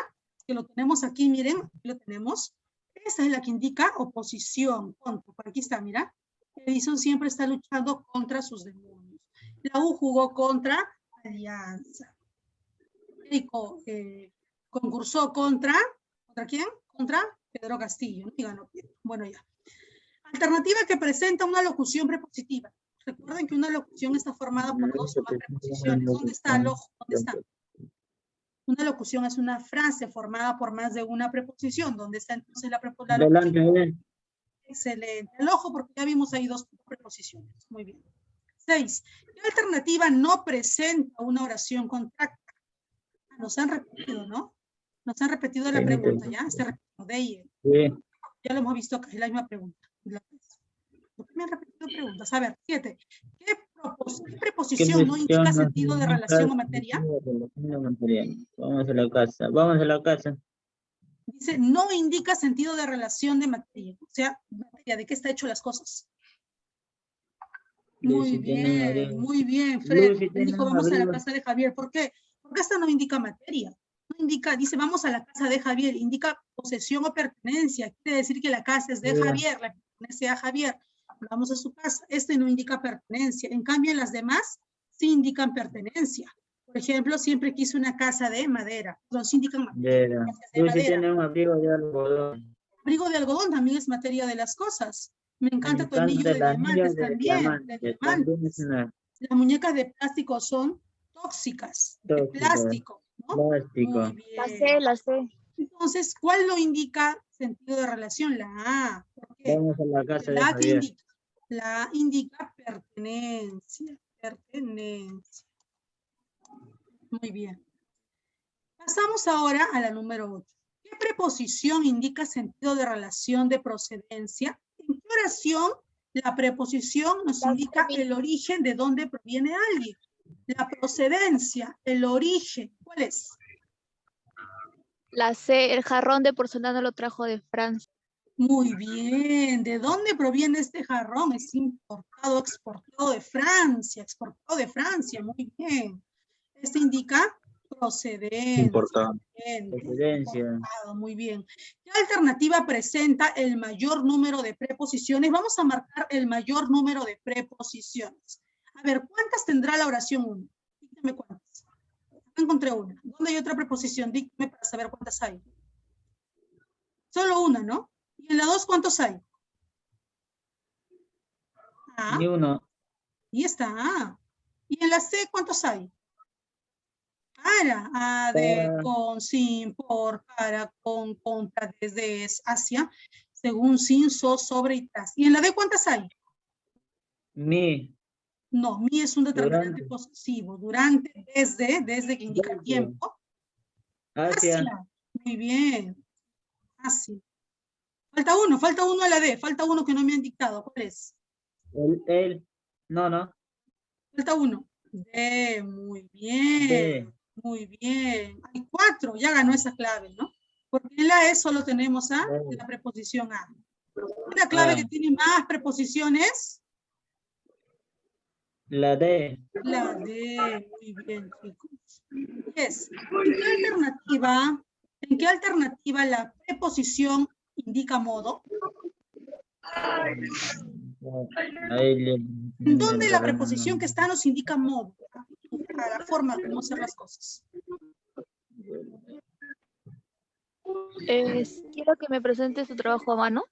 que lo tenemos aquí, miren, aquí lo tenemos. Esa es la que indica oposición, contra. Por aquí está, mira. Edison siempre está luchando contra sus demonios. La U jugó contra Alianza. Erico concursó ¿contra quién? Contra Pedro Castillo. ¿No? Y ganó. Bueno, ya. Alternativa que presenta una locución prepositiva. Recuerden que una locución está formada por dos o más preposiciones. ¿Dónde está el ojo? ¿Dónde está? Una locución es una frase formada por más de una preposición. ¿Dónde está entonces la preposición? Delante. Excelente. El ojo, porque ya vimos ahí dos preposiciones. Muy bien. 6. ¿Qué alternativa no presenta una oración contracta? Nos han repetido, ¿no? Nos han repetido la pregunta, ¿ya? Se repitió de ella. Sí. Ya lo hemos visto acá, es la misma pregunta. ¿Por qué me han repetido preguntas? A ver, 7. ¿Qué preposición no indica sentido de relación o materia? Vamos a la casa. Vamos a la casa. Dice, no indica sentido de relación de materia. O sea, materia, ¿de qué está hecho las cosas? Muy bien, Fred. Dijo, vamos a la casa de Javier. ¿Por qué? Porque esta no indica materia. No indica, dice, vamos a la casa de Javier. Indica posesión o pertenencia. Quiere decir que la casa es de Javier, la pertenece a Javier. Vamos a su casa. Este no indica pertenencia. En cambio, las demás sí indican pertenencia. Por ejemplo, siempre quise una casa de madera. Entonces indican materia. Lucy tiene un abrigo de algodón. Abrigo de algodón también es materia de las cosas. Me encanta tu anillo de diamantes también. Las muñecas de plástico son tóxicas. De plástico, ¿no? Plástico. Muy bien. La sé. Entonces, ¿cuál lo indica sentido de relación? La A. ¿Por qué? Vamos a la casa de La que Javier. La A indica pertenencia. Pertenencia. Muy bien. Pasamos ahora a la número 8. ¿Qué preposición indica sentido de relación de procedencia? ¿En qué oración la preposición nos indica el origen de dónde proviene alguien? La procedencia, el origen, ¿cuál es? La C, el jarrón de porcelana lo trajo de Francia. Muy bien. ¿De dónde proviene este jarrón? Es importado, exportado de Francia. Exportado de Francia, muy bien. Este indica procedencia. Importado. Procedencia. Importado, muy bien. ¿Qué alternativa presenta el mayor número de preposiciones? Vamos a marcar el mayor número de preposiciones. A ver, ¿cuántas tendrá la oración 1? Dígame cuántas. Acá encontré una. ¿Dónde hay otra preposición? Dígame para saber cuántas hay. Solo una, ¿no? ¿Y en la 2 cuántos hay? A. Ni uno. Y está A. ¿Y en la C cuántos hay? Para, a, de, con, sin, por, para, con, contra, desde, hacia, según, sin, sobre y tras. ¿Y en la D cuántas hay? Mi. No, mi es un determinante posesivo. Durante, desde que indica tiempo. Hacia. Muy bien. Hacia. Falta uno a la D. Falta uno que no me han dictado. ¿Cuál es? El. No. Falta uno. D, muy bien. D. Muy bien. Hay 4, ya ganó esa clave, ¿no? Porque en la E solo tenemos a la preposición a. Una clave que tiene más preposiciones. La D. La D, muy bien, chicos. Yes. ¿En qué alternativa la preposición indica modo? ¿En dónde la preposición que está nos indica modo? A la forma de cómo hacer las cosas. Quiero que me presente su trabajo a mano.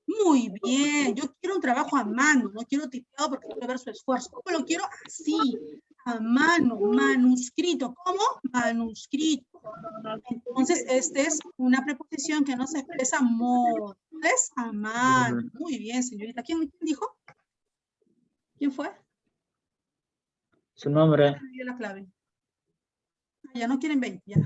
Muy bien, yo quiero un trabajo a mano, no quiero tipeado porque quiero ver su esfuerzo. ¿Cómo lo quiero? Así, a mano, manuscrito. ¿Cómo? Manuscrito. Entonces, esta es una preposición que nos expresa modo. ¿Es? A mano. Muy bien, señorita. ¿Quién dijo? ¿Quién fue? Su nombre. Me dio la clave. Ya no quieren 20, ya.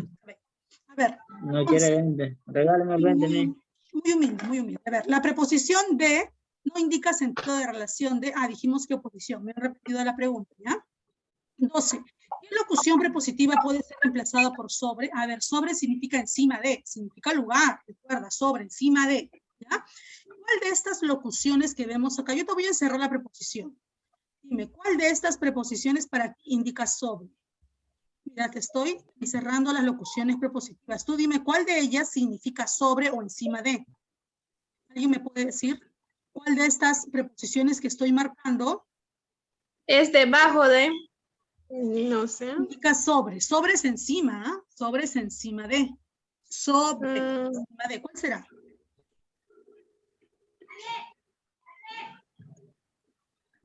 A ver. No quiere 20. Regálame 20 a mí. Muy humilde, muy humilde. A ver, la preposición de no indica sentido de relación de, dijimos que oposición, me he repetido la pregunta, ¿ya? 12. ¿Qué locución prepositiva puede ser reemplazada por sobre? A ver, sobre significa encima de, significa lugar, recuerda, sobre, encima de, ¿ya? ¿Cuál de estas locuciones que vemos acá? Yo te voy a encerrar la preposición. Dime, ¿cuál de estas preposiciones para ti indica sobre? Mira, te estoy cerrando las locuciones prepositivas. Tú dime, ¿cuál de ellas significa sobre o encima de? ¿Alguien me puede decir cuál de estas preposiciones que estoy marcando Es debajo de. No sé. indica sobre? Sobre es encima, ¿ah? Sobre es encima de. Sobre, encima de. ¿Cuál será?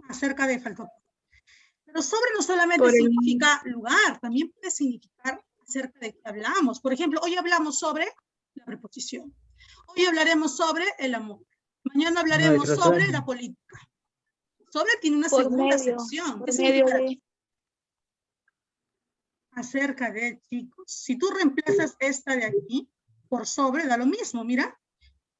Acerca de faltó. Pero sobre no solamente Por el- significa lugar, también puede significar acerca de qué hablamos. Por ejemplo, hoy hablamos sobre la preposición. Hoy hablaremos sobre el amor. Mañana hablaremos Nuestro sobre sueño. la política. Sobre tiene una Por segunda medio, sección. por ¿Qué medio significa? de. Acerca de, chicos. Si tú reemplazas esta de aquí por sobre, da lo mismo. Mira,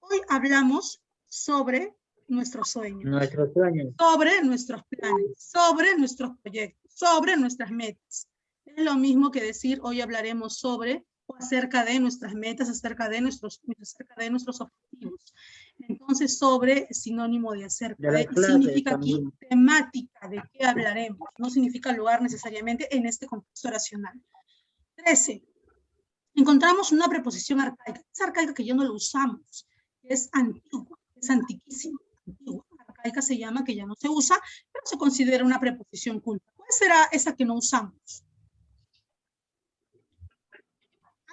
hoy hablamos sobre nuestros sueños, Nuestros sueños. sobre nuestros planes, sobre nuestros proyectos, sobre nuestras metas. Es lo mismo que decir hoy hablaremos sobre o acerca de nuestras metas, acerca de nuestros objetivos. Entonces, sobre es sinónimo de acerca De las de, y clases significa aquí también. temática de qué hablaremos. No significa lugar necesariamente en este contexto oracional. 13. Encontramos una preposición arcaica. Es arcaica que ya no lo usamos. Es antigua, es antiquísima. Antigua. Arcaica se llama que ya no se usa, pero se considera una preposición culta. ¿Cuál será esa que no usamos?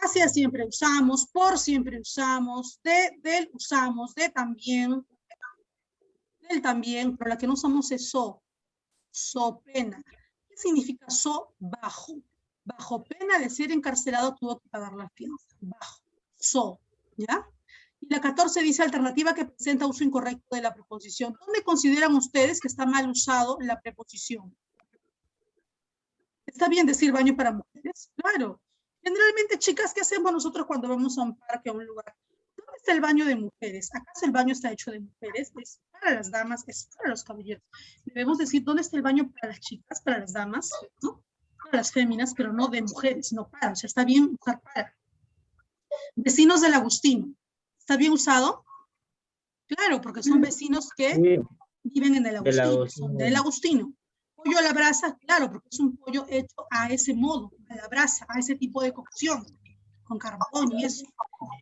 Hacia siempre usamos, por siempre usamos, del usamos, de también, del también, pero la que no usamos es so pena. ¿Qué significa so? Bajo. Bajo pena de ser encarcelado tuvo que pagar la fianza. Bajo. So. ¿Ya? Y la 14 dice alternativa que presenta uso incorrecto de la preposición. ¿Dónde consideran ustedes que está mal usado la preposición? ¿Está bien decir baño para mujeres? Claro. Generalmente, chicas, ¿qué hacemos nosotros cuando vamos a un parque o a un lugar? ¿Dónde está el baño de mujeres? ¿Acaso el baño está hecho de mujeres? Es para las damas, es para los caballeros. Debemos decir, ¿dónde está el baño para las chicas, para las damas? ¿No? Para las féminas, pero no de mujeres, no para. O sea, está bien usar para. Vecinos del Agustino. ¿Está bien usado? Claro, porque son vecinos que Sí. viven en el Del Agustino, Agustino. son del Agustino. Pollo a la brasa, claro, porque es un pollo hecho a ese modo, a la brasa, a ese tipo de cocción, con carbón y eso.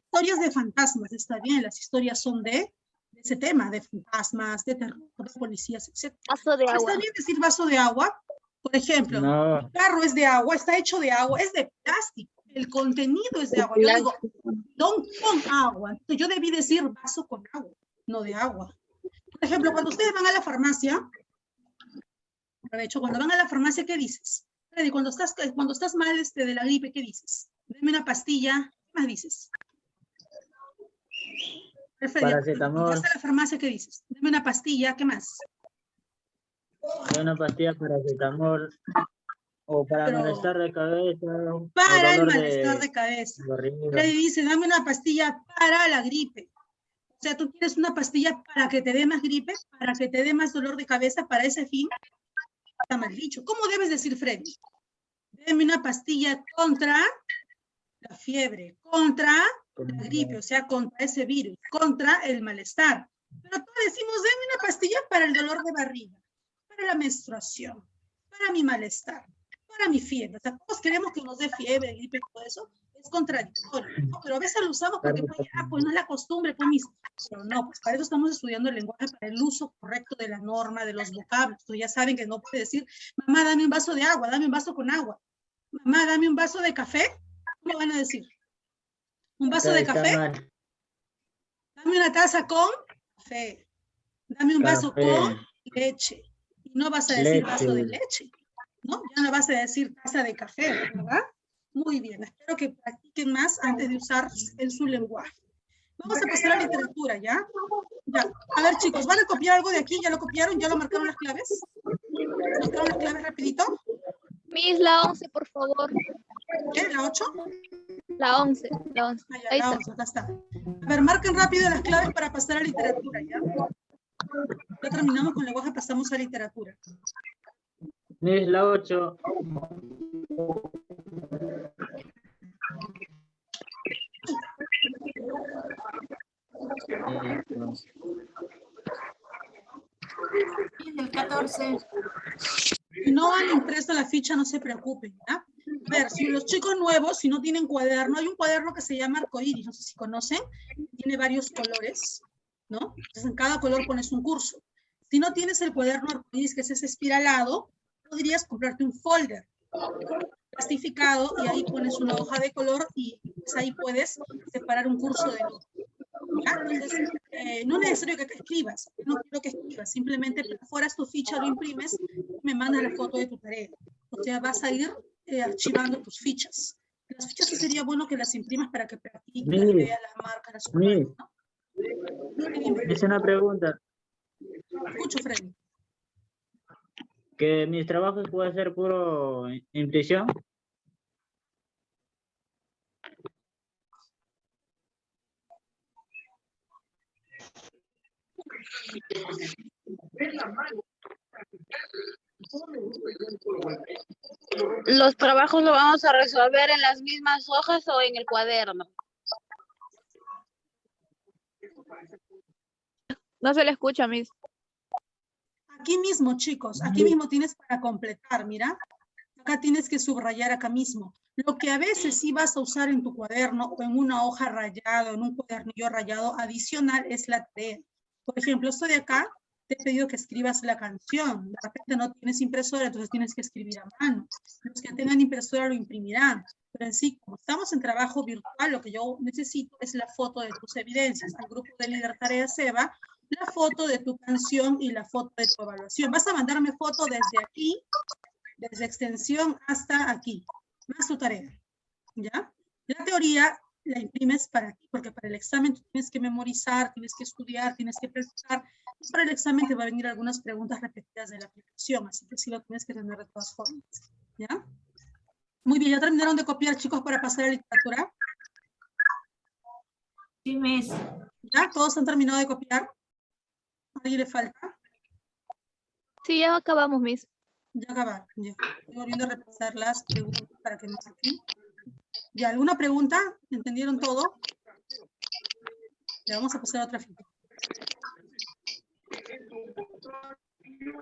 Historias de fantasmas, está bien, las historias son de ese tema, de fantasmas, de terror, de policías, etc. Vaso de agua. ¿Está bien decir vaso de agua? Por ejemplo, No. el carro es de agua, está hecho de agua, es de plástico, el contenido es de agua. Yo digo, don con agua, entonces yo debí decir vaso con agua, no de agua. Por ejemplo, cuando ustedes van a la farmacia, aprovecho, cuando van a la farmacia, ¿qué dices? Freddy, cuando estás mal de la gripe, ¿qué dices? Deme una pastilla, ¿qué más dices? Freddy, Paracetamol. cuando vas a la farmacia, ¿qué dices? Deme una pastilla, ¿qué más? De una pastilla paracetamol. O para Pero- malestar de cabeza. Para o el dolor malestar de cabeza. barriga. Freddy dice, dame una pastilla para la gripe. O sea, tú quieres una pastilla para que te dé más gripe, para que te dé más dolor de cabeza, para ese fin. Está mal dicho. ¿Cómo debes decir, Freddy? Deme una pastilla contra la fiebre, contra la gripe, o sea, contra ese virus, contra el malestar. Pero todos decimos, deme una pastilla para el dolor de barriga, para la menstruación, para mi malestar, para mi fiebre. O sea, todos queremos que nos dé fiebre, gripe, todo eso. Es contradictorio, ¿no? Pero a veces lo usamos porque pues, ya, pues no es la costumbre, pues mis. Pero no, pues para eso estamos estudiando el lenguaje, para el uso correcto de la norma, de los vocablos. Entonces ya saben que no puede decir, mamá, dame un vaso de agua, dame un vaso con agua. Mamá, dame un vaso de café. ¿Cómo van a decir? ¿Un vaso de Está café? mal. Dame una taza con café. Dame un vaso Café. con leche. Y no vas a decir Leche. vaso de leche, ¿no? Ya no vas a decir taza de café, ¿verdad? Muy bien, espero que practiquen más antes de usar en su lenguaje. Vamos a pasar a literatura, ¿ya? Ya. A ver, chicos, ¿van a copiar algo de aquí? ¿Ya lo copiaron? ¿Ya lo marcaron las claves? ¿Marcaron las claves rapidito? Miss, la 11, por favor. ¿Qué? ¿La 8? La 11, la 11. Ah, ya, Ahí la está. 11, acá está. A ver, marquen rápido las claves para pasar a literatura, ¿ya? Ya terminamos con lenguaje, pasamos a literatura. Miss, la 8. Y el 14. Si no han impreso la ficha, no se preocupen, ¿ya? A ver, si los chicos nuevos, si no tienen cuaderno, hay un cuaderno que se llama arcoíris, no sé si conocen, tiene varios colores, ¿no? Entonces en cada color pones un curso. Si no tienes el cuaderno arcoíris, que es ese espiralado, podrías comprarte un folder plastificado y ahí pones una hoja de color y pues ahí puedes separar un curso del otro. ¿Ya? Entonces, no es necesario que te escribas, no quiero que escribas, simplemente perforas tu ficha, lo imprimes y me mandas la foto de tu tarea. O sea, vas a ir archivando tus fichas. Las fichas sí sería bueno que las imprimas para que practiques, veas las marcas, las subrayes, ¿no? Es una pregunta. Escucho, Freddy. ¿Que mis trabajos pueden ser puro impresión? ¿Los trabajos lo vamos a resolver en las mismas hojas o en el cuaderno? No se le escucha, Miss. Aquí mismo, chicos, aquí mismo tienes para completar, mira. Acá tienes que subrayar acá mismo. Lo que a veces sí vas a usar en tu cuaderno o en una hoja rayada, en un cuadernillo rayado adicional es la tarea. Por ejemplo, esto de acá, te he pedido que escribas la canción. De repente no tienes impresora, entonces tienes que escribir a mano. Los que tengan impresora lo imprimirán. Pero en sí, como estamos en trabajo virtual, lo que yo necesito es la foto de tus evidencias. Al grupo de líder tarea SEBA, la foto de tu canción y la foto de tu evaluación. Vas a mandarme foto desde aquí, desde extensión hasta aquí, más tu tarea, ¿ya? La teoría la imprimes para aquí, porque para el examen tú tienes que memorizar, tienes que estudiar, tienes que practicar, y para el examen te va a venir algunas preguntas repetidas de la aplicación, así que sí lo tienes que tener de todas formas, ¿ya? Muy bien, ¿ya terminaron de copiar, chicos, para pasar a literatura? Sí, Miss. ¿Ya? ¿Todos han terminado de copiar? ¿A alguien le falta? Sí, ya acabamos, Miss. Ya acabaron, ya. Estoy volviendo a repasar las preguntas para que no saquen. ¿Ya alguna pregunta? ¿Entendieron todo? Ya vamos a pasar a otra ficha.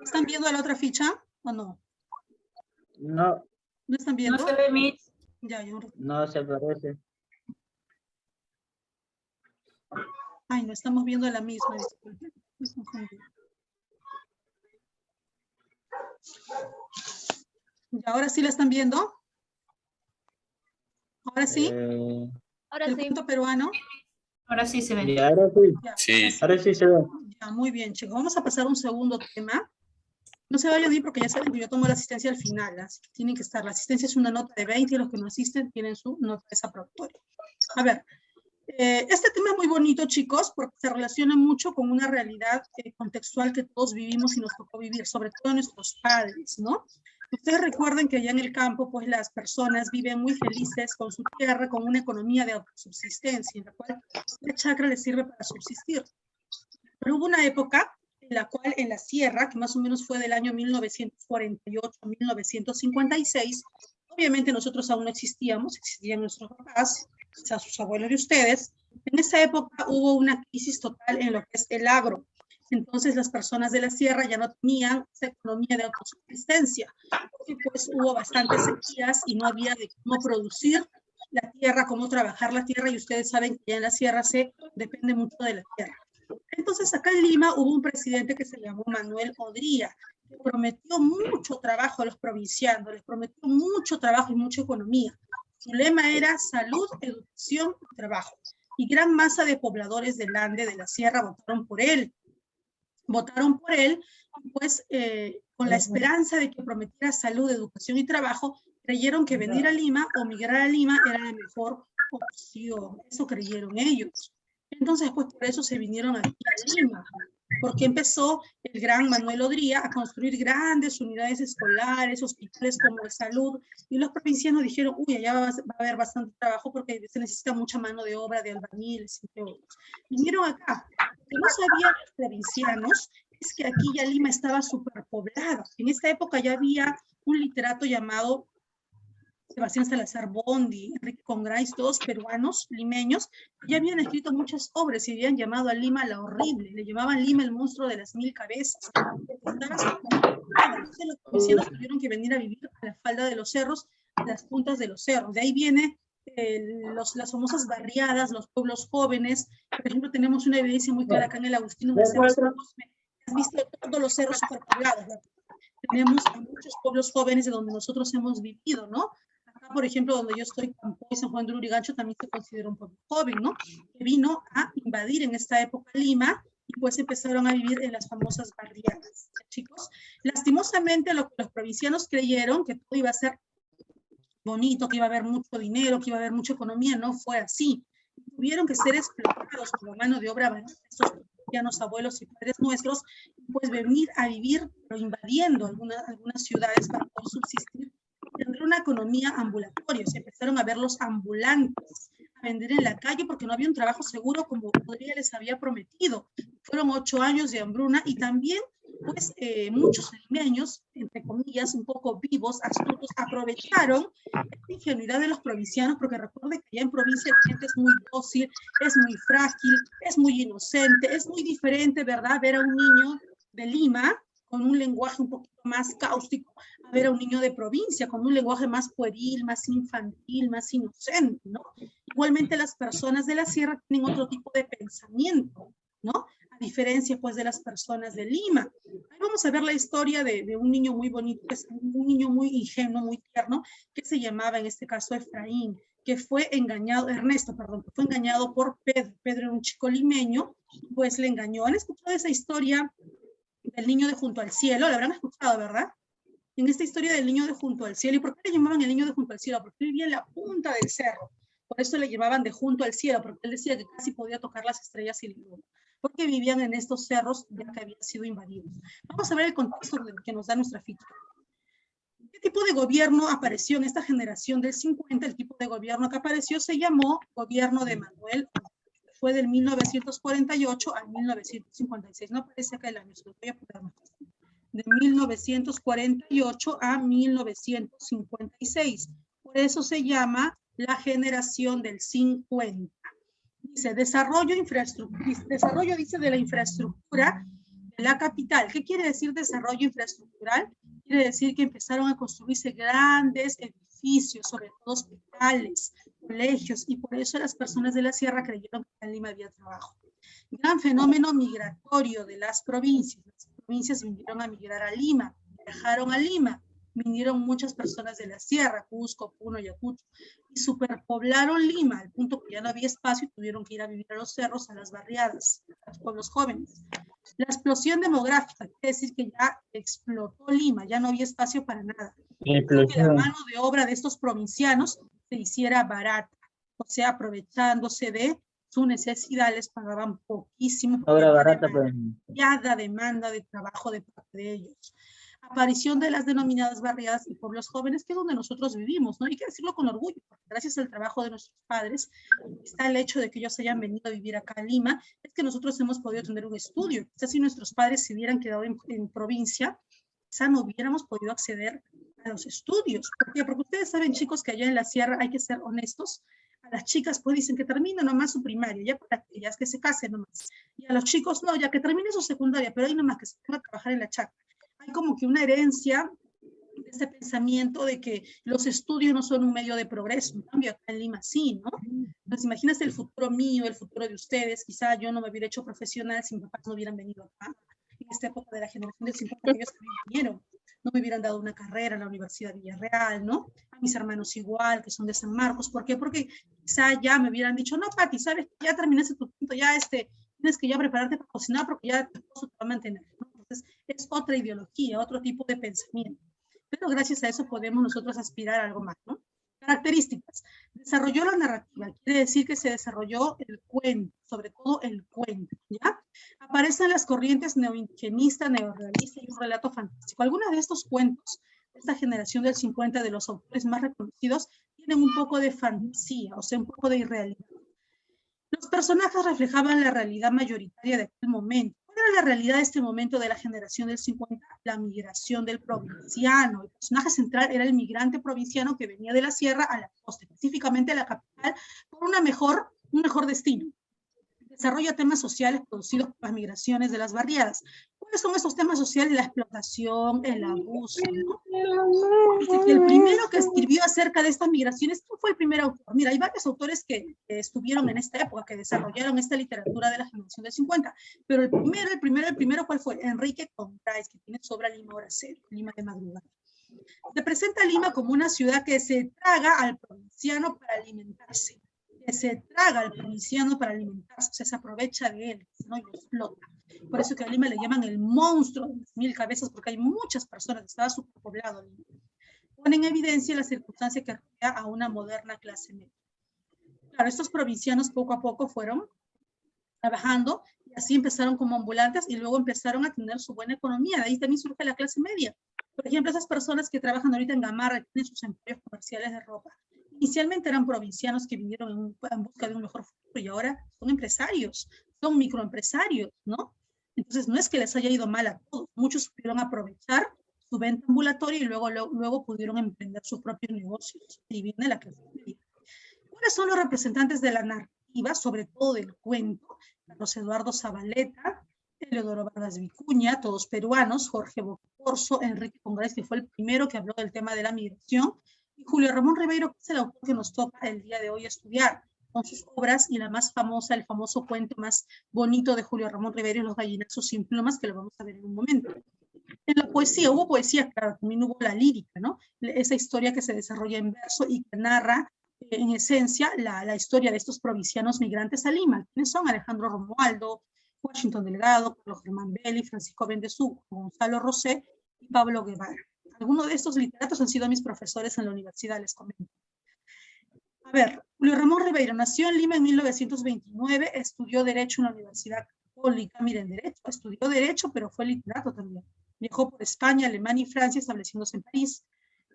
¿Están viendo la otra ficha o no? No, ¿No están viendo? No se ve, Miss. Ya, un rato. no se parece. Ay, no estamos viendo la misma. Disculpen. Me confundí. ¿Y ahora sí la están viendo? ¿Ahora sí? Ahora ¿El sí. cuento peruano? Ahora sí se ve. Y ahora sí, Ya, Sí. ahora sí se ve. ya, muy bien, chicos. Vamos a pasar a un segundo tema. No se vayan a ir porque ya saben que yo tomo la asistencia al final, así que tienen que estar. La asistencia es una nota de 20 y los que no asisten tienen su nota desaprobatoria. A ver, este tema es muy bonito, chicos, porque se relaciona mucho con una realidad contextual que todos vivimos y nos tocó vivir, sobre todo nuestros padres, ¿no? Ustedes recuerden que allá en el campo, pues las personas viven muy felices con su tierra, con una economía de autosubsistencia, en la cual la chacra les sirve para subsistir. Pero hubo una época en la cual en la sierra, que más o menos fue del año 1948 a 1956, obviamente nosotros aún no existíamos, existían nuestros papás, quizás sus abuelos y ustedes. En esa época hubo una crisis total en lo que es el agro. Entonces las personas de la sierra ya no tenían esa economía de autosubsistencia, porque pues hubo bastantes sequías y no había de cómo producir la tierra, cómo trabajar la tierra, y ustedes saben que ya en la sierra se depende mucho de la tierra. Entonces acá en Lima hubo un presidente que se llamó Manuel Odría, que prometió mucho trabajo a los provincianos, les prometió mucho trabajo y mucha economía. Su lema era salud, educación y trabajo. Y gran masa de pobladores del Ande, de la sierra, votaron por él. Pues con la esperanza de que prometiera salud, educación y trabajo, creyeron que venir a Lima o migrar a Lima era la mejor opción. Eso creyeron ellos. Entonces, pues por eso se vinieron aquí a Lima, porque empezó el gran Manuel Odría a construir grandes unidades escolares, hospitales como de salud, y los provincianos dijeron, uy, allá va a haber bastante trabajo porque se necesita mucha mano de obra, de albañiles, entre otros. Vinieron acá. Lo que no sabían los provincianos es que aquí ya Lima estaba superpoblada. En esta época ya había un literato llamado Sebastián Salazar Bondi, Enrique Congrais, todos peruanos, limeños, ya habían escrito muchas obras y habían llamado a Lima la horrible, le llamaban Lima el monstruo de las 1000 cabezas. Estaba superpoblada. Entonces los provincianos tuvieron que venir a vivir a la falda de los cerros, a las puntas de los cerros. De ahí viene las famosas barriadas, los pueblos jóvenes. Por ejemplo, tenemos una evidencia muy clara acá en el Agustino de Cerro San Cosme. Has visto todos los cerros superpoblados, ¿verdad? Tenemos a muchos pueblos jóvenes de donde nosotros hemos vivido, ¿no? Acá, por ejemplo, donde yo estoy, Campoy, San Juan de Lurigancho, también se considera un pueblo joven, ¿no? Que vino a invadir en esta época Lima, y pues empezaron a vivir en las famosas barriadas, chicos. Lastimosamente, los provincianos creyeron que todo iba a ser bonito, que iba a haber mucho dinero, que iba a haber mucha economía. No fue así. Tuvieron que ser explotados como mano de obra barata, estos provincianos, abuelos y padres nuestros, pues venir a vivir, pero invadiendo algunas ciudades para poder subsistir, tener una economía ambulatoria. Se empezaron a ver los ambulantes, a vender en la calle porque no había un trabajo seguro como Rodríguez les había prometido. Fueron 8 años de hambruna y también pues muchos limeños, entre comillas, un poco vivos, astutos, aprovecharon esta ingenuidad de los provincianos, porque recuerden que allá en provincia la gente es muy dócil, es muy frágil, es muy inocente, es muy diferente, ¿verdad? Ver a un niño de Lima con un lenguaje un poquito más cáustico, a ver a un niño de provincia con un lenguaje más pueril, más infantil, más inocente, ¿no? Igualmente las personas de la sierra tienen otro tipo de pensamiento, ¿no? A diferencia pues de las personas de Lima. Ahí vamos a ver la historia de un niño muy bonito, un niño muy ingenuo, muy tierno, que se llamaba en este caso Efraín, que fue engañado, Ernesto, perdón, que fue engañado por Pedro. Pedro era un chico limeño, pues le engañó. ¿Han escuchado esa historia del niño de Junto al Cielo? La habrán escuchado, ¿verdad? En esta historia del niño de Junto al Cielo. ¿Y por qué le llamaban el niño de Junto al Cielo? Porque vivía en la punta del cerro. Por eso le llamaban de Junto al Cielo, porque él decía que casi podía tocar las estrellas y la luna, porque vivían en estos cerros ya que habían sido invadidos. Vamos a ver el contexto que nos da nuestra ficha. ¿Qué tipo de gobierno apareció en esta generación del 50? El tipo de gobierno que apareció se llamó gobierno de Manuel. Fue del 1948 al 1956. No aparece acá el año, se lo voy a poner más. De 1948 a 1956. Por eso se llama la generación del 50. Dice, desarrollo dice de la infraestructura de la capital. ¿Qué quiere decir desarrollo infraestructural? Quiere decir que empezaron a construirse grandes edificios, sobre todo hospitales, colegios, y por eso las personas de la sierra creyeron que en Lima había trabajo. Gran fenómeno migratorio de las provincias. Las provincias vinieron a migrar a Lima, viajaron a Lima, vinieron muchas personas de la sierra, Cusco, Puno, Ayacucho, y superpoblaron Lima, al punto que ya no había espacio y tuvieron que ir a vivir a los cerros, a las barriadas, a los pueblos jóvenes. La explosión demográfica, quiere decir que ya explotó Lima, ya no había espacio para nada. Que la mano de obra de estos provincianos se hiciera barata, o sea, aprovechándose de sus necesidades, les pagaban poquísimo. Ahora barata, pues. Ya da demanda de trabajo de parte de ellos. Aparición de las denominadas barriadas y pueblos jóvenes, que es donde nosotros vivimos, ¿no? Y hay que decirlo con orgullo, porque gracias al trabajo de nuestros padres, está el hecho de que ellos hayan venido a vivir acá en Lima, es que nosotros hemos podido tener un estudio. Quizás si nuestros padres se hubieran quedado en provincia, quizás no hubiéramos podido acceder a los estudios. ¿Por qué? Porque ustedes saben, chicos, que allá en la sierra hay que ser honestos. A las chicas pues dicen que terminen nomás su primaria, ya para que ellas que se casen nomás. Y a los chicos no, ya que terminen su secundaria, pero ahí nomás que se pongan a trabajar en la chacra. Hay como que una herencia de ese pensamiento de que los estudios no son un medio de progreso. En cambio, acá en Lima sí, ¿no? Entonces, imagínate el futuro mío, el futuro de ustedes. Quizá yo no me hubiera hecho profesional si mis papás no hubieran venido acá. En esta época de la generación del 50, ellos también vinieron. No me hubieran dado una carrera en la Universidad de Villarreal, ¿no? A mis hermanos igual, que son de San Marcos. ¿Por qué? Porque quizá ya me hubieran dicho, no, Pati, ¿sabes? Ya terminaste tu punto, ya tienes que ya prepararte para cocinar porque ya tu esposo te va a mantener, ¿no? Entonces, es otra ideología, otro tipo de pensamiento. Pero gracias a eso podemos nosotros aspirar a algo más, ¿no? Características. Desarrolló la narrativa, quiere decir que se desarrolló el cuento, sobre todo el cuento, ¿ya? Aparecen las corrientes neoindigenista, neorrealista y un relato fantástico. Algunos de estos cuentos, de esta generación del 50, de los autores más reconocidos, tienen un poco de fantasía, o sea, un poco de irrealidad. Los personajes reflejaban la realidad mayoritaria de aquel momento. ¿Cuál era la realidad de este momento de la generación del 50? La migración del provinciano. El personaje central era el migrante provinciano que venía de la sierra a la costa, específicamente a la capital, por un mejor destino. Desarrolla temas sociales producidos por las migraciones de las barriadas. ¿Cuáles son esos temas sociales? La explotación, el abuso, ¿no? Dice que el primero que escribió acerca de estas migraciones, ¿quién fue el primer autor? Mira, hay varios autores que estuvieron en esta época, que desarrollaron esta literatura de la generación del 50, pero el primero, ¿cuál fue? Enrique Contraes, que tiene su obra Lima Hora Cero, Lima de Madrugada. Se presenta a Lima como una ciudad que se traga al provinciano para alimentarse. O sea, se aprovecha de él, ¿no? Y lo explota. Por eso que a Lima le llaman el monstruo de las 1000 cabezas, porque hay muchas personas, estaba superpoblado Lima. Pone en evidencia la circunstancia que rodea a una moderna clase media. Claro, estos provincianos poco a poco fueron trabajando, y así empezaron como ambulantes, y luego empezaron a tener su buena economía. De ahí también surge la clase media. Por ejemplo, esas personas que trabajan ahorita en Gamarra, que tienen sus empleos comerciales de ropa, inicialmente eran provincianos que vinieron en busca de un mejor futuro, y ahora son empresarios, son microempresarios, ¿no? Entonces no es que les haya ido mal a todos, muchos pudieron aprovechar su venta ambulatoria y luego pudieron emprender sus propios negocios, y viene la clase media. ¿Cuáles son los representantes de la narrativa, sobre todo del cuento? Carlos Eduardo Zabaleta, Eleodoro Vargas Vicuña, todos peruanos, Jorge Bocorso, Enrique Congreso, que fue el primero que habló del tema de la migración, y Julio Ramón Ribeiro, que es el autor que nos toca el día de hoy estudiar, con sus obras, y la más famosa, el famoso cuento más bonito de Julio Ramón Ribeiro, Los gallinazos sin plumas, que lo vamos a ver en un momento. En la poesía, hubo poesía, claro, también hubo la lírica, ¿no? Esa historia que se desarrolla en verso y que narra, en esencia, la historia de estos provincianos migrantes a Lima. ¿Quiénes son? Alejandro Romualdo, Washington Delgado, Carlos Germán Belli, Francisco Bendezú, Gonzalo Rosé y Pablo Guevara. Algunos de estos literatos han sido mis profesores en la universidad, les comento. A ver, Julio Ramón Ribeiro nació en Lima en 1929, estudió Derecho en la Universidad Católica, miren, estudió Derecho, pero fue literato también. Viajó por España, Alemania y Francia, estableciéndose en París.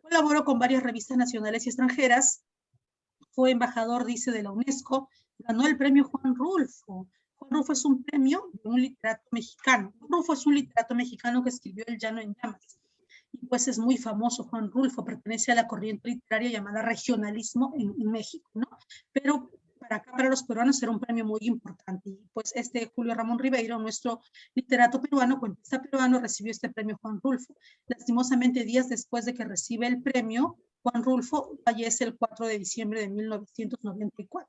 Colaboró con varias revistas nacionales y extranjeras. Fue embajador, dice, de la UNESCO. Ganó el premio Juan Rulfo. Juan Rulfo es un premio de un literato mexicano. Juan Rulfo es un literato mexicano que escribió El Llano en Llamas. Y pues es muy famoso Juan Rulfo, pertenece a la corriente literaria llamada regionalismo en México, ¿no? Pero para acá, para los peruanos, era un premio muy importante. Y pues Julio Ramón Ribeiro, nuestro literato peruano, cuentista peruano, recibió este premio Juan Rulfo. Lastimosamente, días después de que recibe el premio, Juan Rulfo fallece el 4 de diciembre de 1994.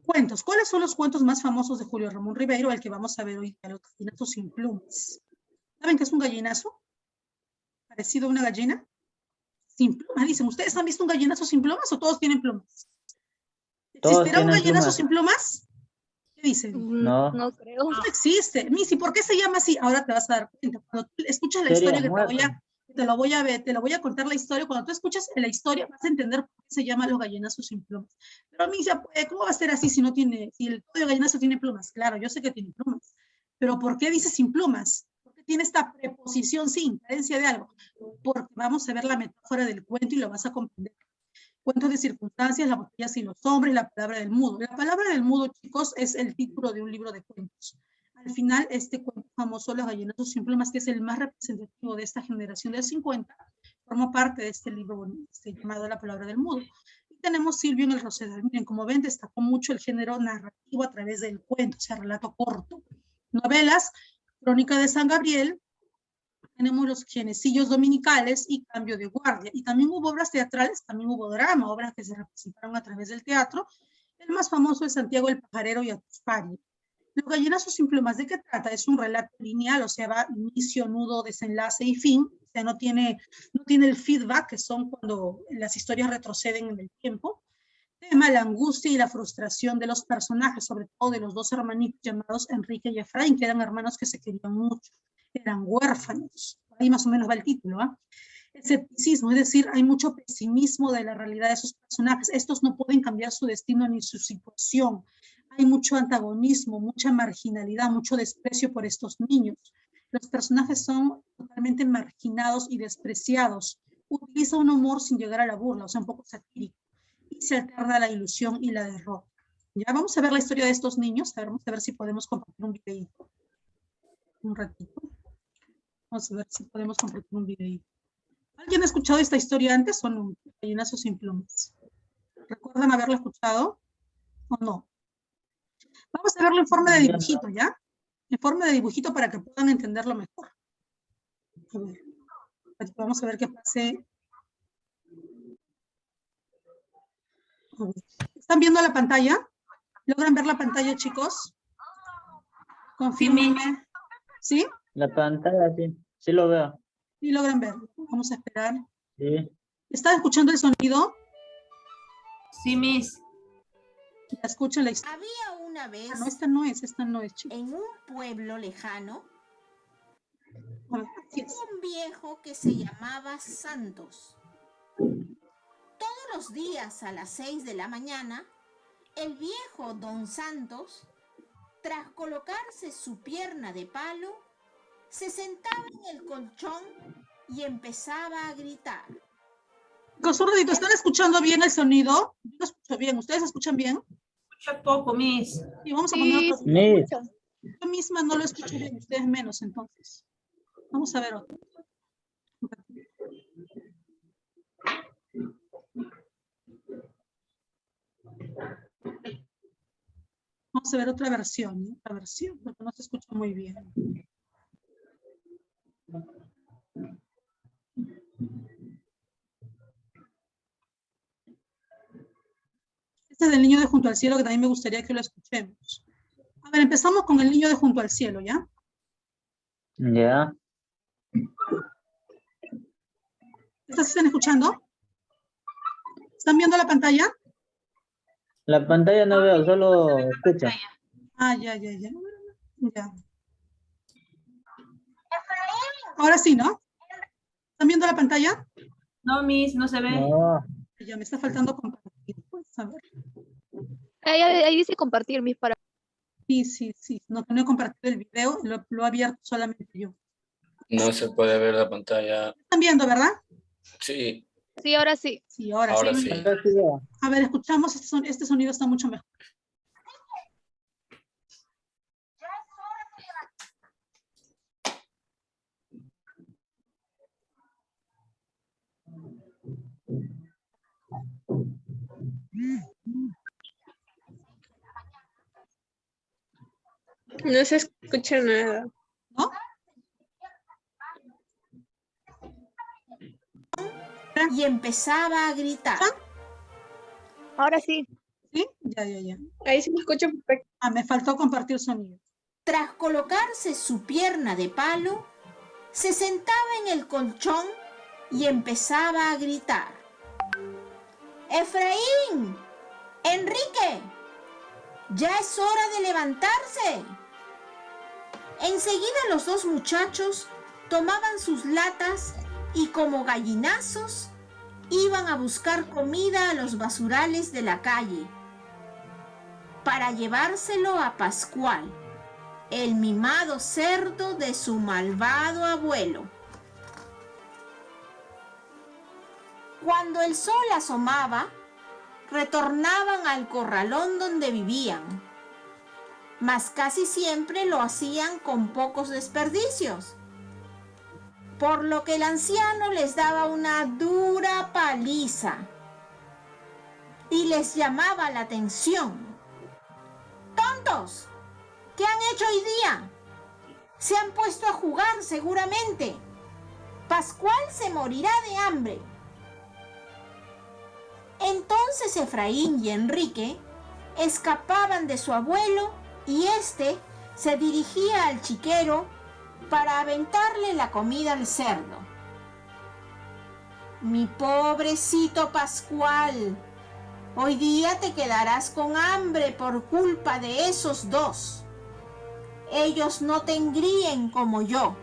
Cuentos. ¿Cuáles son los cuentos más famosos de Julio Ramón Ribeiro? El que vamos a ver hoy, Los gallinazos sin plumas. ¿Saben qué es un gallinazo? ¿Parecido a una gallina? Sin plumas, dicen. ¿Ustedes han visto un gallinazo sin plumas o todos tienen plumas? ¿Existirá un gallinazo sin plumas? ¿Qué dicen? No. No creo. No existe. Missy, ¿por qué se llama así? Ahora te vas a dar cuenta. Cuando tú escuchas la historia que te lo voy a contar la historia, cuando tú escuchas la historia vas a entender por qué se llama los gallinazos sin plumas. Pero Missy, ¿cómo va a ser así si el pollo gallinazo tiene plumas? Claro, yo sé que tiene plumas. Pero ¿por qué dice sin plumas? Tiene esta preposición sin, carencia de algo, porque vamos a ver la metáfora del cuento y lo vas a comprender. Cuentos de circunstancias, las botellas y los hombres, la palabra del mudo. La palabra del mudo, chicos, es el título de un libro de cuentos. Al final, este cuento famoso, Los gallinazos sin plumas, que es el más representativo de esta generación del 50, forma parte de este libro llamado La palabra del mudo. Y tenemos Silvio en el Rosedal. Miren, como ven, destacó mucho el género narrativo a través del cuento, o sea, relato corto. Novelas, Crónica de San Gabriel, tenemos Los Quienecillos Dominicales y Cambio de Guardia. Y también hubo obras teatrales, también hubo drama, obras que se representaron a través del teatro. El más famoso es Santiago el Pajarero y Atuspari. Los gallinazos sin plumas, ¿de qué trata? Es un relato lineal, o sea, va inicio, nudo, desenlace y fin. O sea, no tiene el feedback, que son cuando las historias retroceden en el tiempo. Tema la angustia y la frustración de los personajes, sobre todo de los dos hermanitos llamados Enrique y Efraín, que eran hermanos que se querían mucho, eran huérfanos. Ahí más o menos va el título, ¿eh? Escepticismo, es decir, hay mucho pesimismo de la realidad de esos personajes. Estos no pueden cambiar su destino ni su situación. Hay mucho antagonismo, mucha marginalidad, mucho desprecio por estos niños. Los personajes son totalmente marginados y despreciados. Utiliza un humor sin llegar a la burla, o sea, un poco satírico. Y se alterna la ilusión y la derrota. Ya vamos a ver la historia de estos niños. Vamos a ver si podemos compartir un videito. Un ratito. Vamos a ver si podemos compartir un videito. ¿Alguien ha escuchado esta historia antes o no? Gallinazos sin plumas. ¿Recuerdan haberla escuchado o no? Vamos a verlo en forma de dibujito, ¿ya? En forma de dibujito para que puedan entenderlo mejor. A ver, vamos a ver qué pase. A ver. ¿Están viendo la pantalla? ¿Logran ver la pantalla, chicos? Confírmenme. ¿Sí? La pantalla, sí. Sí lo veo. Sí logran ver. Vamos a esperar. Sí. ¿Están escuchando el sonido? Sí, Miss. ¿La escuchan la historia? Había una vez No, esta no es, chicos. en un pueblo lejano A ver, así es. un viejo que se llamaba Santos. Todos los días a las 6 de la mañana, el viejo don Santos, tras colocarse su pierna de palo, se sentaba en el colchón y empezaba a gritar. Chicos, un ratito, ¿están escuchando bien el sonido? Yo lo escucho bien. ¿Ustedes escuchan bien? Escucha poco, Miss. Sí, vamos a Sí, poner otro. Miss. Yo misma no lo escucho bien, ustedes menos, entonces. Vamos a ver otro. Vamos a ver otra versión, ¿no? Otra versión, porque no se escucha muy bien. Este es del niño de Junto al Cielo, que también me gustaría que lo escuchemos. A ver, empezamos con el niño de Junto al Cielo, ¿ya? Ya. ¿Están escuchando? ¿Están viendo la pantalla? La pantalla no veo, solo escucho. Ah, ya. Ahora sí, ¿no? ¿Están viendo la pantalla? No, Miss, no se ve. No. Ya me está faltando compartir. Pues, a ver. Ahí dice compartir, Miss, para... Sí. No he compartido el video, lo he abierto solamente yo. No se puede ver la pantalla. ¿Están viendo, verdad? Sí, Sí, ahora sí. Sí, ahora ahora sí. sí. Ahora sí veo. A ver, escuchamos, este sonido está mucho mejor. No se escucha nada. ¿No? Y empezaba a gritar. Ahora sí. ¿Sí? Ya. Ahí sí me escucho perfecto. Ah, me faltó compartir sonido. Tras colocarse su pierna de palo, se sentaba en el colchón y empezaba a gritar. ¡Efraín! ¡Enrique! ¡Ya es hora de levantarse! Enseguida los dos muchachos tomaban sus latas y como gallinazos iban a buscar comida a los basurales de la calle para llevárselo a Pascual, el mimado cerdo de su malvado abuelo. Cuando el sol asomaba, retornaban al corralón donde vivían, mas casi siempre lo hacían con pocos desperdicios, por lo que el anciano les daba una dura paliza y les llamaba la atención. ¡Tontos! ¿Qué han hecho hoy día? Se han puesto a jugar seguramente. Pascual se morirá de hambre. Entonces Efraín y Enrique escapaban de su abuelo y éste se dirigía al chiquero para aventarle la comida al cerdo. Mi pobrecito Pascual, hoy día te quedarás con hambre por culpa de esos dos. Ellos no te engríen como yo.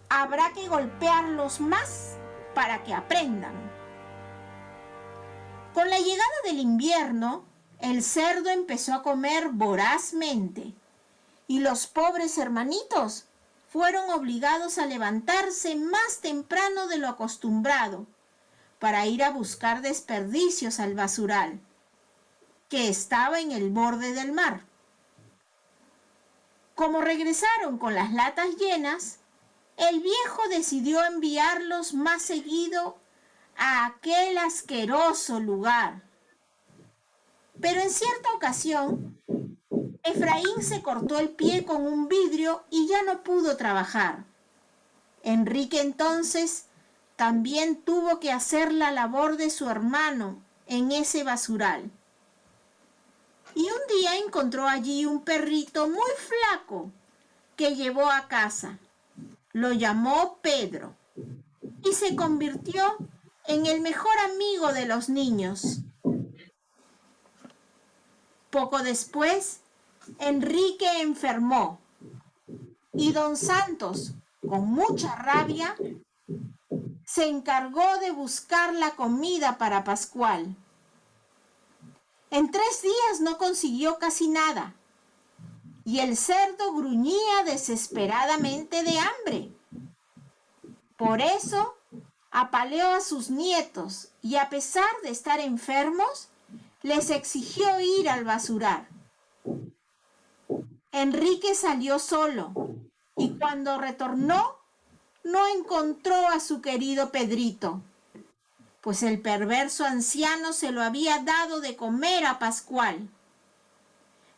Habrá que golpearlos más para que aprendan. Con la llegada del invierno, el cerdo empezó a comer vorazmente y los pobres hermanitos fueron obligados a levantarse más temprano de lo acostumbrado para ir a buscar desperdicios al basural, que estaba en el borde del mar. Como regresaron con las latas llenas, el viejo decidió enviarlos más seguido a aquel asqueroso lugar. Pero en cierta ocasión, Efraín se cortó el pie con un vidrio y ya no pudo trabajar. Enrique entonces también tuvo que hacer la labor de su hermano en ese basural. Y un día encontró allí un perrito muy flaco que llevó a casa. Lo llamó Pedro y se convirtió en el mejor amigo de los niños. Poco después, Enrique enfermó y don Santos, con mucha rabia, se encargó de buscar la comida para Pascual. En 3 días no consiguió casi nada y el cerdo gruñía desesperadamente de hambre. Por eso apaleó a sus nietos y, a pesar de estar enfermos, les exigió ir al basurar. Enrique salió solo y cuando retornó no encontró a su querido Pedrito, pues el perverso anciano se lo había dado de comer a Pascual.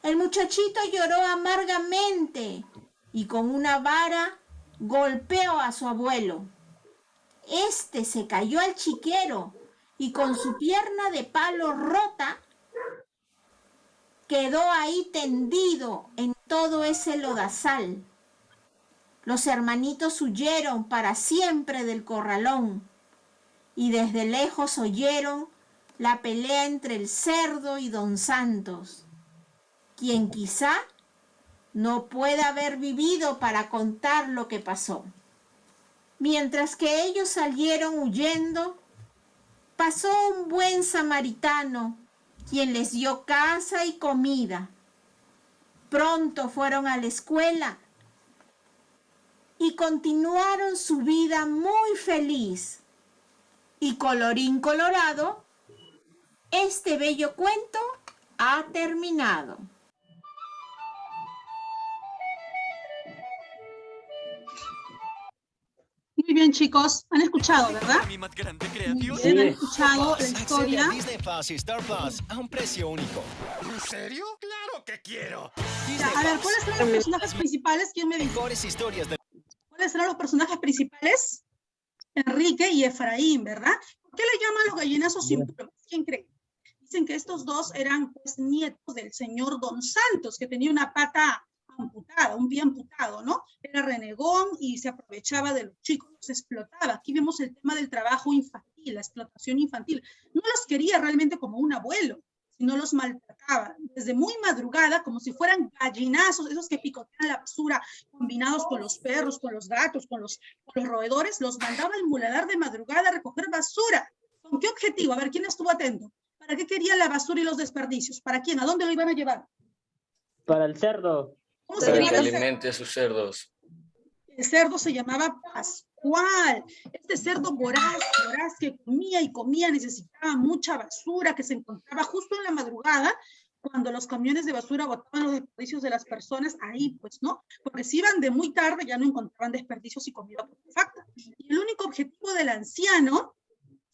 El muchachito lloró amargamente y con una vara golpeó a su abuelo. Este se cayó al chiquero y con su pierna de palo rota quedó ahí tendido en todo ese lodazal. Los hermanitos huyeron para siempre del corralón y desde lejos oyeron la pelea entre el cerdo y don Santos, quien quizá no pueda haber vivido para contar lo que pasó. Mientras que ellos salieron huyendo, pasó un buen samaritano, quien les dio casa y comida. Pronto fueron a la escuela y continuaron su vida muy feliz. Y colorín colorado, este bello cuento ha terminado. Muy bien, chicos. Han escuchado, ¿verdad? Mi más grande Muy creación. bien, han escuchado la historia. Disney Plus y Star Plus a un precio único. ¿En serio? ¡Claro que quiero! Ya, a ver, ¿cuáles serán los personajes principales? ¿Quién me dice? Mejores historias de... ¿Cuáles serán los personajes principales? Enrique y Efraín, ¿verdad? ¿Por qué le llaman los gallinazos sin plumas? ¿Quién cree? Dicen que estos dos eran pues nietos del señor Don Santos, que tenía una pata amputada, un pie amputado, ¿no? Era renegón y se aprovechaba de los chicos, los explotaba. Aquí vemos el tema del trabajo infantil, la explotación infantil. No los quería realmente como un abuelo, sino los maltrataba. Desde muy madrugada, como si fueran gallinazos, esos que picotean la basura, combinados con los perros, con los gatos, con los roedores, los mandaba al muladar de madrugada a recoger basura. ¿Con qué objetivo? A ver, ¿quién estuvo atento? ¿Para qué querían la basura y los desperdicios? ¿Para quién? ¿A dónde lo iban a llevar? Para el cerdo. ¿Cómo se Para que llamaba el cerdo? alimente a sus cerdos. El cerdo se llamaba Pascual. Este cerdo voraz que comía y comía, necesitaba mucha basura que se encontraba justo en la madrugada, cuando los camiones de basura botaban los desperdicios de las personas ahí, pues, ¿no? Porque si iban de muy tarde ya no encontraban desperdicios y comida putrefacta. Y el único objetivo del anciano,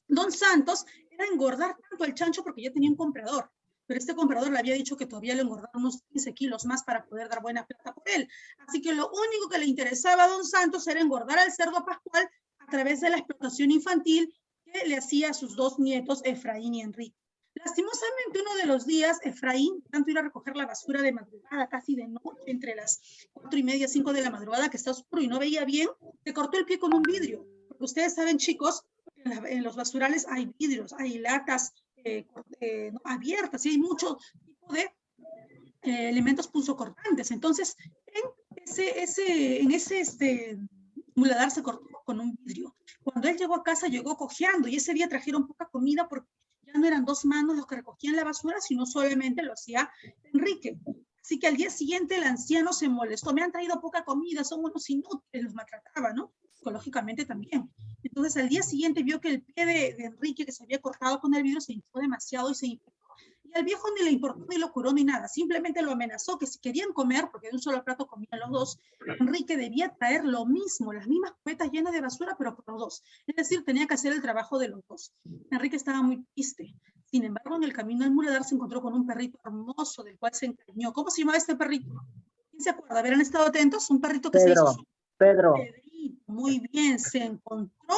Don Santos, era engordar tanto al chancho porque ya tenía un comprador. Pero este comprador le había dicho que todavía le engordaba unos 15 kilos más para poder dar buena plata por él. Así que lo único que le interesaba a Don Santos era engordar al cerdo Pascual a través de la explotación infantil que le hacía a sus dos nietos, Efraín y Enrique. Lastimosamente, uno de los días, Efraín, tanto ir a recoger la basura de madrugada, casi de noche, entre las 4:30, 5 de la madrugada, que está oscuro y no veía bien, se cortó el pie con un vidrio. Porque ustedes saben, chicos, en los basurales hay vidrios, hay latas no, abiertas, y hay mucho tipo de elementos punzocortantes. Entonces, en ese muladar se cortó con un vidrio. Cuando él llegó a casa, llegó cojeando, y ese día trajeron poca comida porque ya no eran 2 manos los que recogían la basura, sino solamente lo hacía Enrique. Así que al día siguiente el anciano se molestó. Me han traído poca comida, son unos inútiles, los maltrataba, ¿no? Psicológicamente también. Entonces al día siguiente vio que el pie de Enrique, que se había cortado con el vidrio, se hinchó demasiado y se infectó. Y al viejo ni le importó, ni lo curó, ni nada. Simplemente lo amenazó que si querían comer, porque de un solo plato comían los dos, Enrique debía traer lo mismo, las mismas cubetas llenas de basura, pero por los dos. Es decir, tenía que hacer el trabajo de los dos. Enrique estaba muy triste. Sin embargo, en el camino al muladar se encontró con un perrito hermoso del cual se encariñó. ¿Cómo se llamaba este perrito? ¿Quién se acuerda? ¿Habrán estado atentos? Un perrito que se hizo su... Pedro. Pedrito, muy bien, se encontró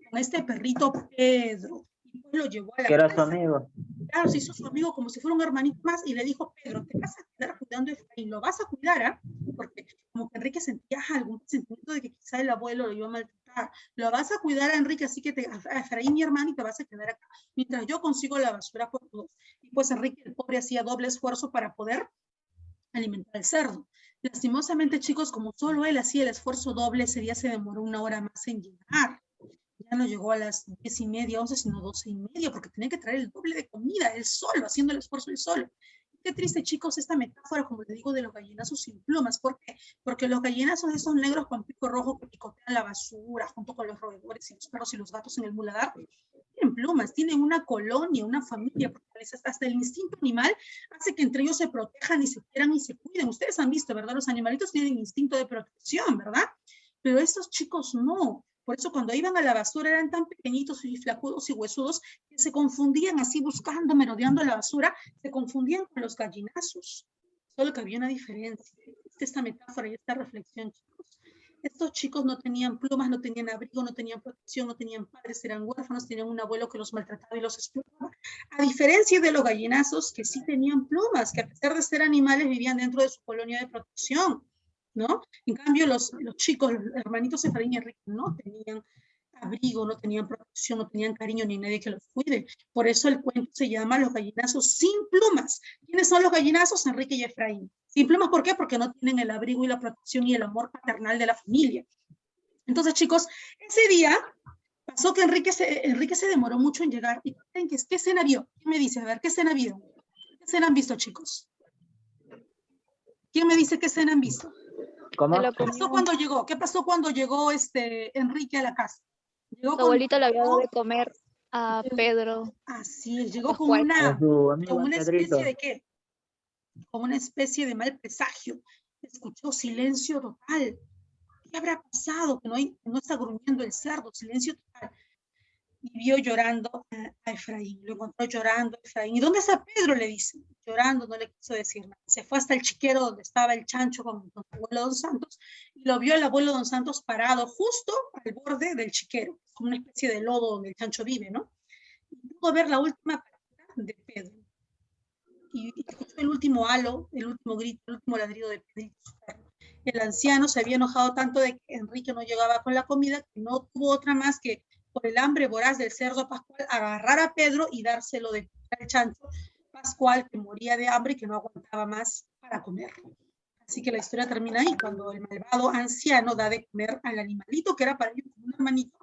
con este perrito Pedro. Y pues lo llevó a la Que era su casa. amigo. Claro, se hizo su amigo como si fuera un hermanito más y le dijo, Pedro, te vas a quedar cuidando a Efraín, lo vas a cuidar, ¿ah? Porque como que Enrique sentía algún sentimiento de que quizá el abuelo lo iba a maltratar. Lo vas a cuidar a Enrique, así que a Efraín, mi hermano, y te vas a quedar acá, mientras yo consigo la basura por todos. Y pues Enrique, el pobre, hacía doble esfuerzo para poder alimentar al cerdo. Lastimosamente, chicos, como solo él hacía el esfuerzo doble, ese día se demoró 1 hora más en llegar. Ya no llegó a las 10:30, 11, sino 12:30, porque tenía que traer el doble de comida, él solo, haciendo el esfuerzo él solo. Qué triste, chicos, esta metáfora, como les digo, de los gallinazos sin plumas. ¿Por qué? Porque los gallinazos esos negros con pico rojo que picotean la basura junto con los roedores y los perros y los gatos en el muladar, tienen plumas, tienen una colonia, una familia, porque hasta el instinto animal hace que entre ellos se protejan y se quieran y se cuiden. Ustedes han visto, ¿verdad? Los animalitos tienen instinto de protección, ¿verdad? Pero estos chicos no. Por eso cuando iban a la basura eran tan pequeñitos y flacudos y huesudos que se confundían así buscando, merodeando la basura, se confundían con los gallinazos. Solo que había una diferencia. Esta metáfora y esta reflexión, chicos. Estos chicos no tenían plumas, no tenían abrigo, no tenían protección, no tenían padres, eran huérfanos, tenían un abuelo que los maltrataba y los explotaba. A diferencia de los gallinazos que sí tenían plumas, que a pesar de ser animales vivían dentro de su colonia de protección, ¿no? En cambio, los chicos, los hermanitos Efraín y Enrique, no tenían abrigo, no tenían protección, no tenían cariño ni nadie que los cuide. Por eso el cuento se llama Los gallinazos sin plumas. ¿Quiénes son los gallinazos? Enrique y Efraín. Sin plumas, ¿por qué? Porque no tienen el abrigo y la protección y el amor paternal de la familia. Entonces, chicos, ese día pasó que Enrique se demoró mucho en llegar. ¿Y qué escena vio? ¿Quién me dice? A ver, ¿qué escena vio? ¿Qué escena han visto, chicos? ¿Quién me dice qué escena han visto? ¿Cómo? ¿Qué pasó cuando llegó? ¿Qué pasó cuando llegó Enrique a la casa? Llegó Su abuelita le había dado de comer a Pedro. Así es, llegó con Pascual. A su amigo una Pedrito. especie de ¿qué? Como una especie de mal presagio. Escuchó silencio total. ¿Qué habrá pasado? Que no está gruñendo el cerdo, silencio total. Y vio llorando a Efraín, lo encontró llorando a Efraín. ¿Y dónde está Pedro? Le dice. Llorando, no le quiso decir nada. Se fue hasta el chiquero donde estaba el chancho con su abuelo Don Santos y lo vio el abuelo Don Santos parado justo al borde del chiquero, como una especie de lodo donde el chancho vive, ¿no? Y pudo ver la última patita de Pedro. Y escuchó el último halo, el último grito, el último ladrido de Pedrito, su perro. El anciano se había enojado tanto de que Enrique no llegaba con la comida que no tuvo otra más que, por el hambre voraz del cerdo Pascual, agarrar a Pedro y dárselo de al chancho Pascual, que moría de hambre y que no aguantaba más para comer. Así que la historia termina ahí, cuando el malvado anciano da de comer al animalito, que era para él como un hermanito,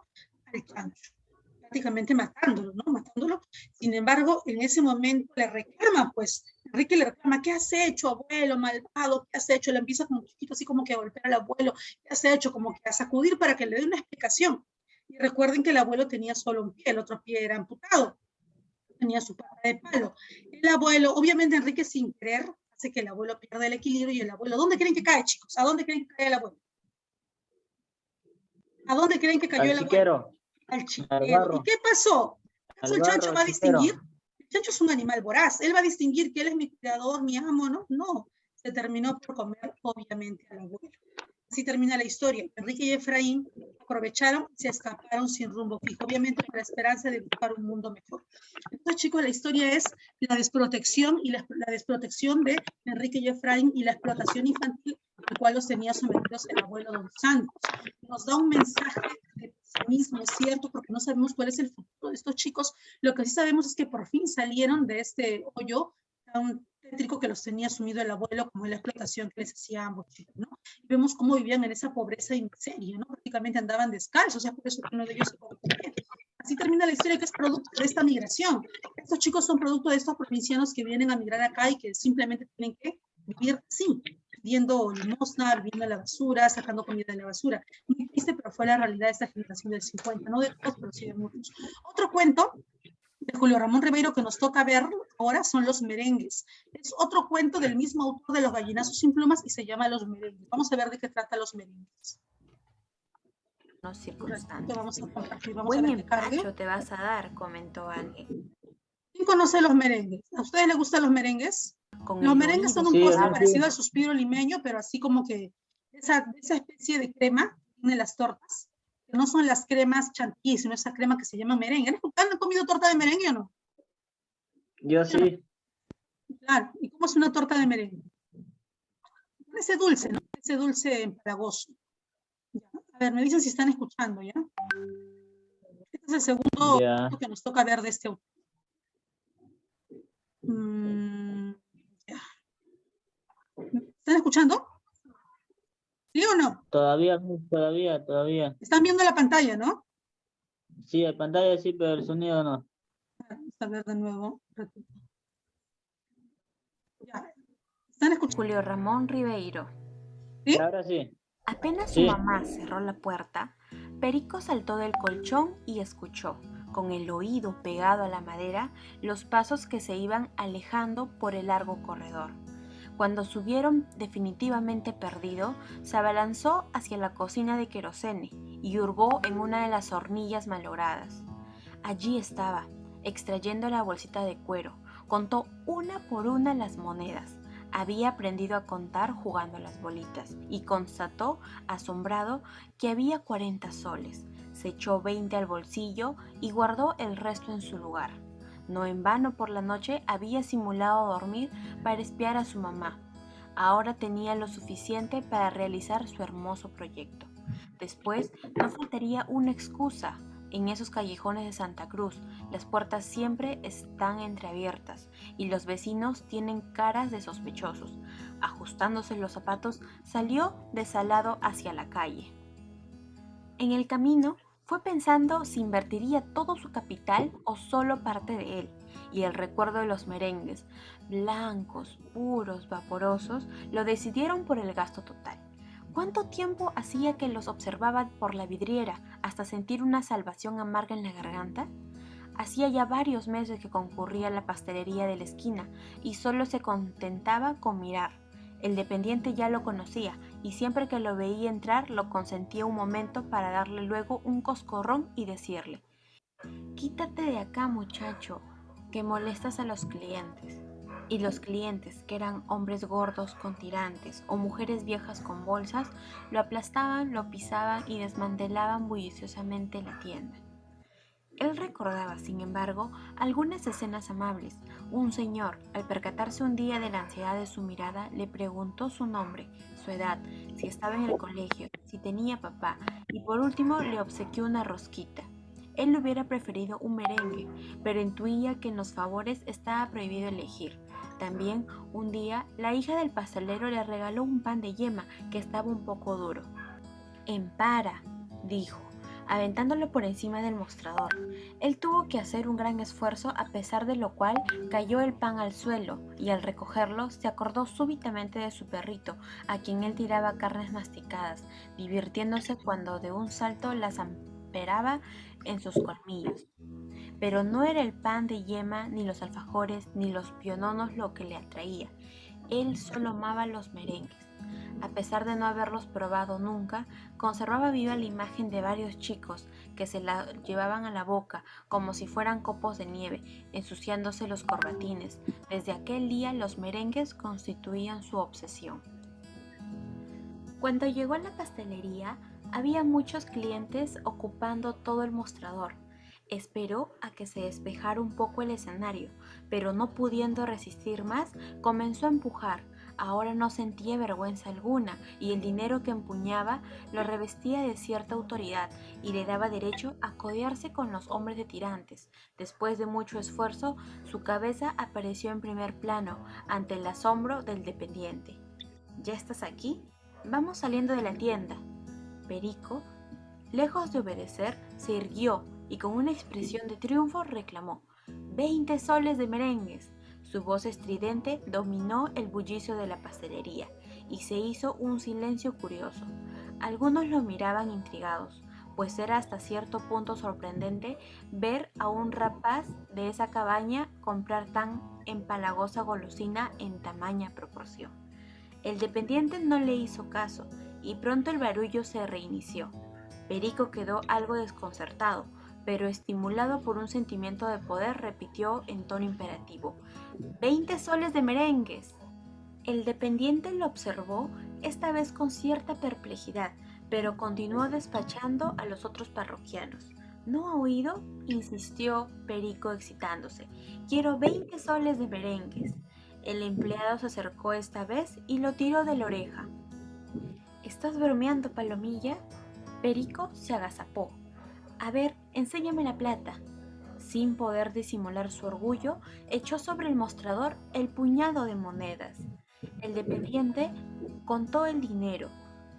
al chancho, prácticamente matándolo, ¿no? Matándolo. Sin embargo, en ese momento le reclama, pues, Enrique le reclama, ¿qué has hecho, abuelo malvado? ¿Qué has hecho? Le empieza como chiquito, así como que a golpear al abuelo, ¿qué has hecho? Como que a sacudir para que le dé una explicación. Y recuerden que el abuelo tenía solo un pie, el otro pie era amputado, tenía su pata de palo. El abuelo, obviamente Enrique sin querer, hace que el abuelo pierda el equilibrio y el abuelo, ¿dónde creen que cae, chicos? ¿A dónde creen que cae el abuelo? ¿A dónde creen que cayó el abuelo? Al chiquero. ¿Y qué pasó? ¿Acaso el chancho va a distinguir? El chancho es un animal voraz, él va a distinguir que él es mi criador, mi amo, ¿no? No, se terminó por comer, obviamente, al abuelo. Así termina la historia. Enrique y Efraín aprovecharon y se escaparon sin rumbo fijo, obviamente con la esperanza de buscar un mundo mejor. Entonces, chicos, la historia es la desprotección y la desprotección de Enrique y Efraín y la explotación infantil al cual los tenía sometidos el abuelo Don Santos. Nos da un mensaje de pesimismo, es cierto, porque no sabemos cuál es el futuro de estos chicos. Lo que sí sabemos es que por fin salieron de este hoyo tan tétrico que los tenía sumido el abuelo, como la explotación que les hacía a ambos chicos, ¿no? Y vemos cómo vivían en esa pobreza y miseria, ¿no? Prácticamente andaban descalzos, o sea, por eso uno de ellos se convirtió. Así termina la historia, que es producto de esta migración. Estos chicos son producto de estos provincianos que vienen a migrar acá y que simplemente tienen que vivir así, pidiendo limosna, viviendo en la basura, sacando comida de la basura. Muy triste, pero fue la realidad de esta generación del 50, no de todos, pero sí de muchos. Otro cuento de Julio Ramón Ribeiro que nos toca ver ahora son Los Merengues. Es otro cuento del mismo autor de Los Gallinazos sin Plumas y se llama Los Merengues. Vamos a ver de qué trata Los Merengues. Circunstancias. Vamos a compartir, vamos Buen a ver qué cargue. empacho te vas a dar, comentó alguien. ¿Quién conoce los merengues? ¿A ustedes les gustan los merengues? Con Los el merengues son oído. un Sí, postre sí. parecido al suspiro limeño, pero así como que esa especie de crema que tiene las tortas, que no son las cremas chantilly, sino esa crema que se llama merengue. ¿Han comido torta de merengue o no? Yo sí. Claro. ¿Y cómo es una torta de merengue? Ese dulce, ¿no? Ese dulce empalagoso. Ya. A ver, me dicen si están escuchando, ¿ya? Este es el segundo Ya. que nos toca ver de este autor. Ya. ¿Están escuchando? ¿Sí o no? Todavía, Miss, todavía. Están viendo la pantalla, ¿no? Sí, en pantalla sí, pero el sonido no. Vamos a ver de nuevo. Repito. Ya. ¿Están escuchando? Julio Ramón Ribeiro. ¿Sí? Ahora sí. Apenas su Sí. mamá cerró la puerta, Perico saltó del colchón y escuchó, con el oído pegado a la madera, los pasos que se iban alejando por el largo corredor. Cuando se hubieron definitivamente perdido, se abalanzó hacia la cocina de querosene y hurgó en una de las hornillas malogradas. Allí estaba, extrayendo la bolsita de cuero, contó una por una las monedas. Había aprendido a contar jugando a las bolitas y constató, asombrado, que había 40 soles. Se echó 20 al bolsillo y guardó el resto en su lugar. No en vano por la noche había simulado dormir para espiar a su mamá. Ahora tenía lo suficiente para realizar su hermoso proyecto. Después no faltaría una excusa. En esos callejones de Santa Cruz, las puertas siempre están entreabiertas y los vecinos tienen caras de sospechosos. Ajustándose los zapatos, salió desalado hacia la calle. En el camino, fue pensando si invertiría todo su capital o solo parte de él, y el recuerdo de los merengues, blancos, puros, vaporosos, lo decidieron por el gasto total. ¿Cuánto tiempo hacía que los observaba por la vidriera hasta sentir una salvación amarga en la garganta? Hacía ya varios meses que concurría a la pastelería de la esquina y solo se contentaba con mirar. El dependiente ya lo conocía y siempre que lo veía entrar lo consentía un momento para darle luego un coscorrón y decirle: «Quítate de acá, muchacho, que molestas a los clientes». Y los clientes, que eran hombres gordos con tirantes o mujeres viejas con bolsas, lo aplastaban, lo pisaban y desmantelaban bulliciosamente la tienda. Él recordaba, sin embargo, algunas escenas amables. Un señor, al percatarse un día de la ansiedad de su mirada, le preguntó su nombre, su edad, si estaba en el colegio, si tenía papá, y por último le obsequió una rosquita. Él hubiera preferido un merengue, pero intuía que en los favores estaba prohibido elegir. También, un día, la hija del pastelero le regaló un pan de yema que estaba un poco duro. «Empara», dijo, aventándolo por encima del mostrador. Él tuvo que hacer un gran esfuerzo, a pesar de lo cual cayó el pan al suelo, y al recogerlo se acordó súbitamente de su perrito, a quien él tiraba carnes masticadas, divirtiéndose cuando de un salto las amperaba en sus colmillos. Pero no era el pan de yema, ni los alfajores, ni los piononos lo que le atraía. Él solo amaba los merengues. A pesar de no haberlos probado nunca, conservaba viva la imagen de varios chicos que se la llevaban a la boca como si fueran copos de nieve, ensuciándose los corbatines. Desde aquel día los merengues constituían su obsesión. Cuando llegó a la pastelería, había muchos clientes ocupando todo el mostrador. Esperó a que se despejara un poco el escenario, pero no pudiendo resistir más, comenzó a empujar. Ahora no sentía vergüenza alguna y el dinero que empuñaba lo revestía de cierta autoridad y le daba derecho a codearse con los hombres de tirantes. Después de mucho esfuerzo, su cabeza apareció en primer plano ante el asombro del dependiente. «¿Ya estás aquí? Vamos saliendo de la tienda». Perico, lejos de obedecer, se irguió y con una expresión de triunfo reclamó: «20 soles de merengues». Su voz estridente dominó el bullicio de la pastelería y se hizo un silencio curioso. Algunos lo miraban intrigados, pues era hasta cierto punto sorprendente ver a un rapaz de esa cabaña comprar tan empalagosa golosina en tamaña proporción. El dependiente no le hizo caso y pronto el barullo se reinició. Perico quedó algo desconcertado, pero estimulado por un sentimiento de poder repitió en tono imperativo: ¡20 soles de merengues! El dependiente lo observó, esta vez con cierta perplejidad, pero continuó despachando a los otros parroquianos. ¿No ha oído?, insistió Perico excitándose. Quiero 20 soles de merengues. El empleado se acercó esta vez y lo tiró de la oreja. ¿Estás bromeando, Palomilla? Perico se agazapó. A ver, enséñame la plata. Sin poder disimular su orgullo, echó sobre el mostrador el puñado de monedas. El dependiente contó el dinero.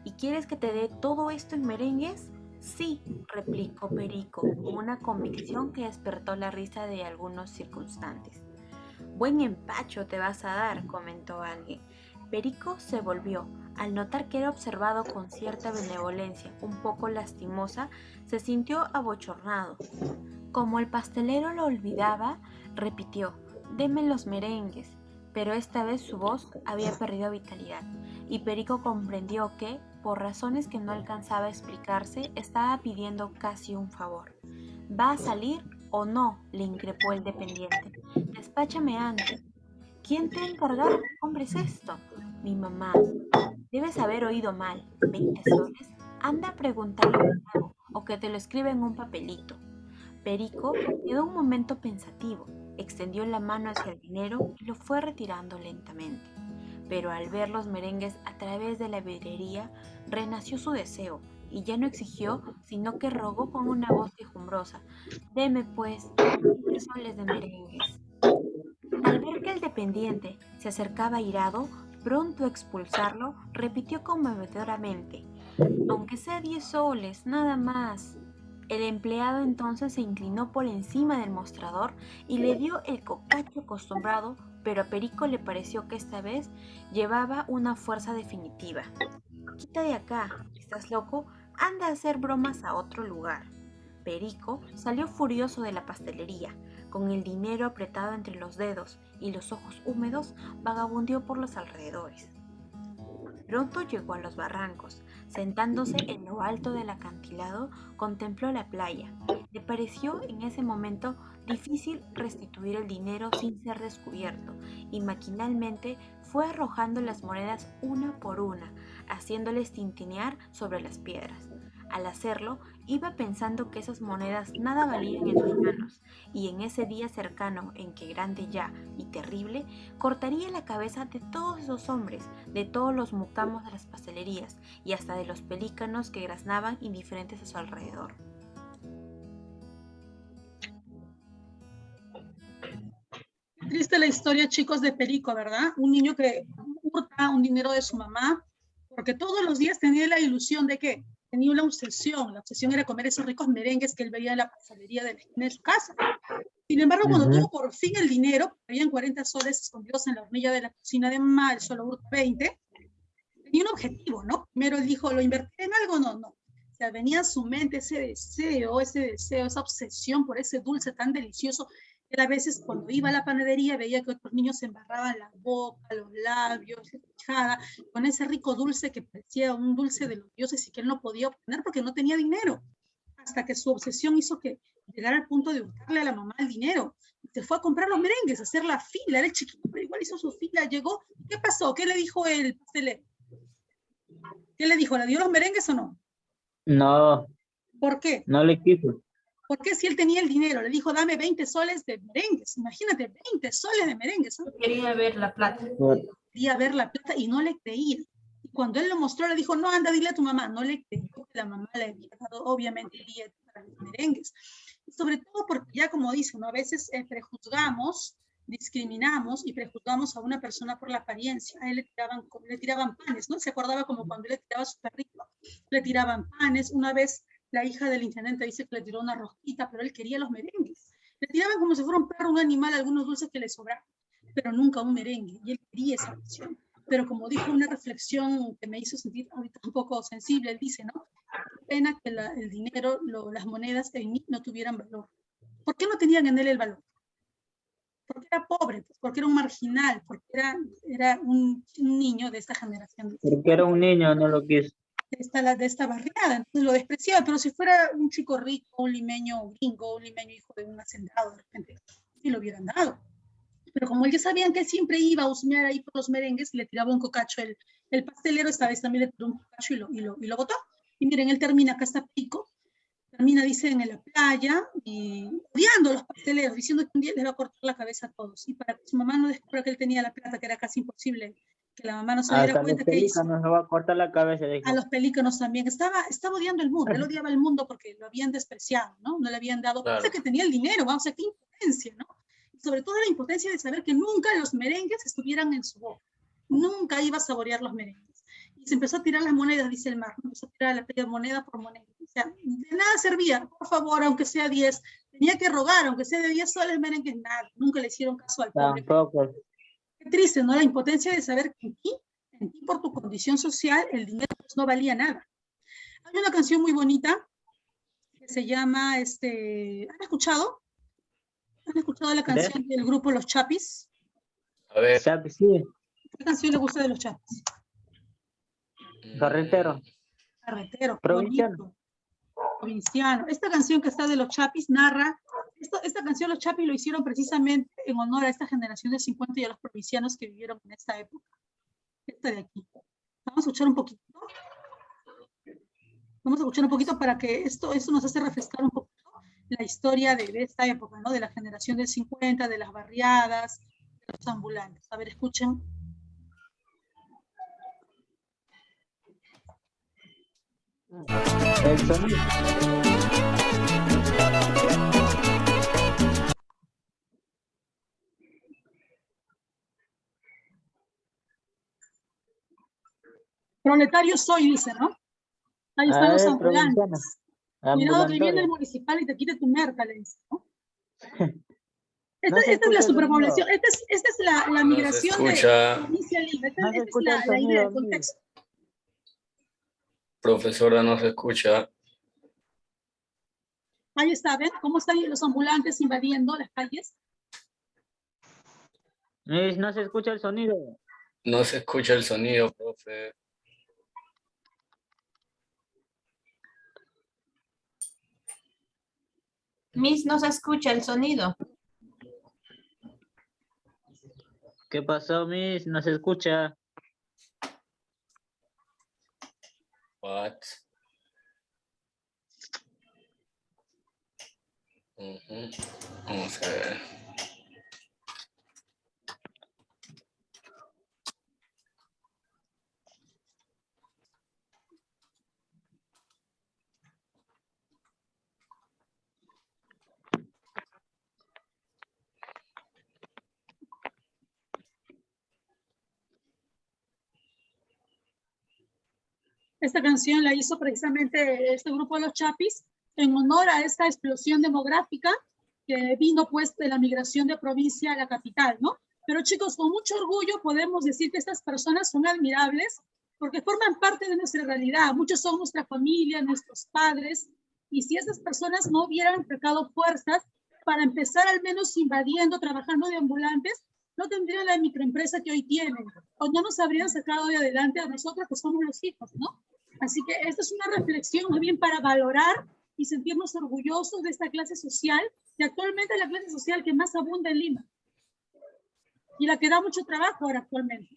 ¿Y quieres que te dé todo esto en merengues? Sí, replicó Perico, con una convicción que despertó la risa de algunos circunstantes. Buen empacho te vas a dar, comentó alguien. Perico se volvió. Al notar que era observado con cierta benevolencia, un poco lastimosa, se sintió abochornado. Como el pastelero lo olvidaba, repitió: «Deme los merengues». Pero esta vez su voz había perdido vitalidad, y Perico comprendió que, por razones que no alcanzaba a explicarse, estaba pidiendo casi un favor. «¿Va a salir o no?», le increpó el dependiente. «Despáchame antes». «¿Quién te ha encargado? ¿Qué hombre es esto?» «Mi mamá». «Debes haber oído mal. 20 soles. Anda a preguntarle de nuevo, o que te lo escriba en un papelito». Perico quedó un momento pensativo, extendió la mano hacia el dinero y lo fue retirando lentamente. Pero al ver los merengues a través de la vidrería, renació su deseo, y ya no exigió, sino que rogó con una voz quejumbrosa: «Deme, pues, 20 soles de merengues». Al ver que el dependiente se acercaba airado, pronto a expulsarlo, repitió conmovedoramente: «Aunque sea 10 soles, nada más». El empleado entonces se inclinó por encima del mostrador y le dio el cocacho acostumbrado, pero a Perico le pareció que esta vez llevaba una fuerza definitiva. «Quita de acá, ¿estás loco? Anda a hacer bromas a otro lugar». Perico salió furioso de la pastelería, con el dinero apretado entre los dedos y los ojos húmedos, vagabundeó por los alrededores. Pronto llegó a los barrancos. Sentándose en lo alto del acantilado, contempló la playa. Le pareció en ese momento difícil restituir el dinero sin ser descubierto, y maquinalmente fue arrojando las monedas una por una, haciéndoles tintinear sobre las piedras. Al hacerlo, iba pensando que esas monedas nada valían en sus manos, y en ese día cercano en que grande ya y terrible, cortaría la cabeza de todos esos hombres, de todos los mucamos de las pastelerías, y hasta de los pelícanos que graznaban indiferentes a su alrededor. Triste la historia, chicos, de Perico, ¿verdad? Un niño que hurta un dinero de su mamá, porque todos los días tenía la ilusión de que tenía una obsesión. La obsesión era comer esos ricos merengues que él veía en la pastelería de la esquina de su casa. Sin embargo, cuando tuvo por fin el dinero, habían 40 soles escondidos en la hornilla de la cocina de mamá, él solo hurta 20, tenía un objetivo, ¿no? Primero él dijo: ¿lo invertiré en algo? No. O sea, venía a su mente ese deseo, esa obsesión por ese dulce tan delicioso. Él a veces cuando iba a la panadería veía que otros niños se embarraban la boca, los labios, la quijada, con ese rico dulce que parecía un dulce de los dioses y que él no podía obtener porque no tenía dinero. Hasta que su obsesión hizo que llegara al punto de hurtarle a la mamá el dinero. Se fue a comprar los merengues, a hacer la fila. Era el chiquito, pero igual hizo su fila, llegó. ¿Qué pasó? ¿Qué le dijo el pastelero? ¿Qué le dijo? ¿Le dio los merengues o no? No. ¿Por qué? No le quiso. ¿Por qué si él tenía el dinero? Le dijo: dame 20 soles de merengues. Imagínate, 20 soles de merengues, ¿no? Quería ver la plata. Quería ver la plata y no le creía. Y cuando él lo mostró, le dijo: no, anda, dile a tu mamá. No le creyó que la mamá le había dado, obviamente, el billete para los merengues. Y sobre todo porque ya, como dicen, ¿no? A veces prejuzgamos, discriminamos y prejuzgamos a una persona por la apariencia. A él le tiraban panes, ¿no? Se acordaba como cuando él le tiraba a su perrito. Le tiraban panes. Una vez la hija del intendente dice que le tiró una rosquita, pero él quería los merengues. Le tiraban como si fuera un perro, un animal, algunos dulces que le sobraban, pero nunca un merengue, y él quería esa opción. Pero como dijo una reflexión que me hizo sentir ahorita un poco sensible, él dice, ¿no? Qué pena que el dinero, las monedas en mí no tuvieran valor. ¿Por qué no tenían en él el valor? Porque era pobre, pues, porque era un marginal, porque era un niño de esta generación. Porque era un niño, no lo quiso. de esta barriada, entonces lo despreciaba, pero si fuera un chico rico, un limeño gringo, un limeño hijo de un hacendado, de repente, sí lo hubieran dado. Pero como ya sabían que él siempre iba a husmear ahí por los merengues, le tiraba un cocacho el pastelero, esta vez también le tiró un cocacho y lo botó. Y miren, él termina, acá está Pico, termina, dicen, en la playa, y odiando a los pasteleros, diciendo que un día les va a cortar la cabeza a todos. Y para que su mamá no descubra que él tenía la plata, que era casi imposible que la mamá no se diera cuenta que hizo. Nos va a cortar la cabeza. Dijo. A los pelícanos también. Estaba odiando el mundo. Él odiaba el mundo porque lo habían despreciado, ¿no? No le habían dado. Claro. Pensé que tenía el dinero, vamos, o sea, qué impotencia, ¿no? Y sobre todo la impotencia de saber que nunca los merengues estuvieran en su boca. Nunca iba a saborear los merengues. Y se empezó a tirar las monedas, dice el mar. Empezó a tirar la moneda por moneda. O sea, de nada servía. Por favor, aunque sea 10. Tenía que rogar, aunque sea de 10 soles merengues, nada. Nunca le hicieron caso al pobre. Tampoco. Qué triste, ¿no? La impotencia de saber que en ti por tu condición social, el dinero pues, no valía nada. Hay una canción muy bonita que se llama, ¿han escuchado? ¿Han escuchado la canción del grupo Los Chapis? A ver. Chapis, sí. ¿Qué canción le gusta de Los Chapis? Carretero. Carretero. Provinciano. Provinciano. Esta canción que está de Los Chapis narra, esta canción Los Chapis lo hicieron precisamente en honor a esta generación de 50 y a los provincianos que vivieron en esta época. Esta de aquí. Vamos a escuchar un poquito. Vamos a escuchar un poquito para que esto nos hace refrescar un poquito la historia de esta época, ¿no? De la generación del 50, de las barriadas, de los ambulantes. A ver, escuchen. El sonido. Proletario soy, dice, ¿no? Ahí están los ambulantes. Cuidado que viene el municipal y te quite tu merca, le dice, ¿no? Esta es la superpoblación, esta es la migración de provincia de Lima. Esta es la idea, el contexto. Profesora, no se escucha. Ahí está, ¿ven? ¿Cómo están los ambulantes invadiendo las calles? No se escucha el sonido. No se escucha el sonido, profe. Miss, no se escucha el sonido. ¿Qué pasó, Miss? No se escucha. What? Vamos a ver. Esta canción la hizo precisamente este grupo de Los Chapis en honor a esta explosión demográfica que vino pues de la migración de provincia a la capital, ¿no? Pero chicos, con mucho orgullo podemos decir que estas personas son admirables porque forman parte de nuestra realidad. Muchos son nuestra familia, nuestros padres, y si estas personas no hubieran sacado fuerzas para empezar al menos invadiendo, trabajando de ambulantes, no tendrían la microempresa que hoy tienen, o no nos habrían sacado de adelante a nosotros que somos los hijos, ¿no? Así que esta es una reflexión más bien para valorar y sentirnos orgullosos de esta clase social, que actualmente es la clase social que más abunda en Lima, y la que da mucho trabajo ahora actualmente.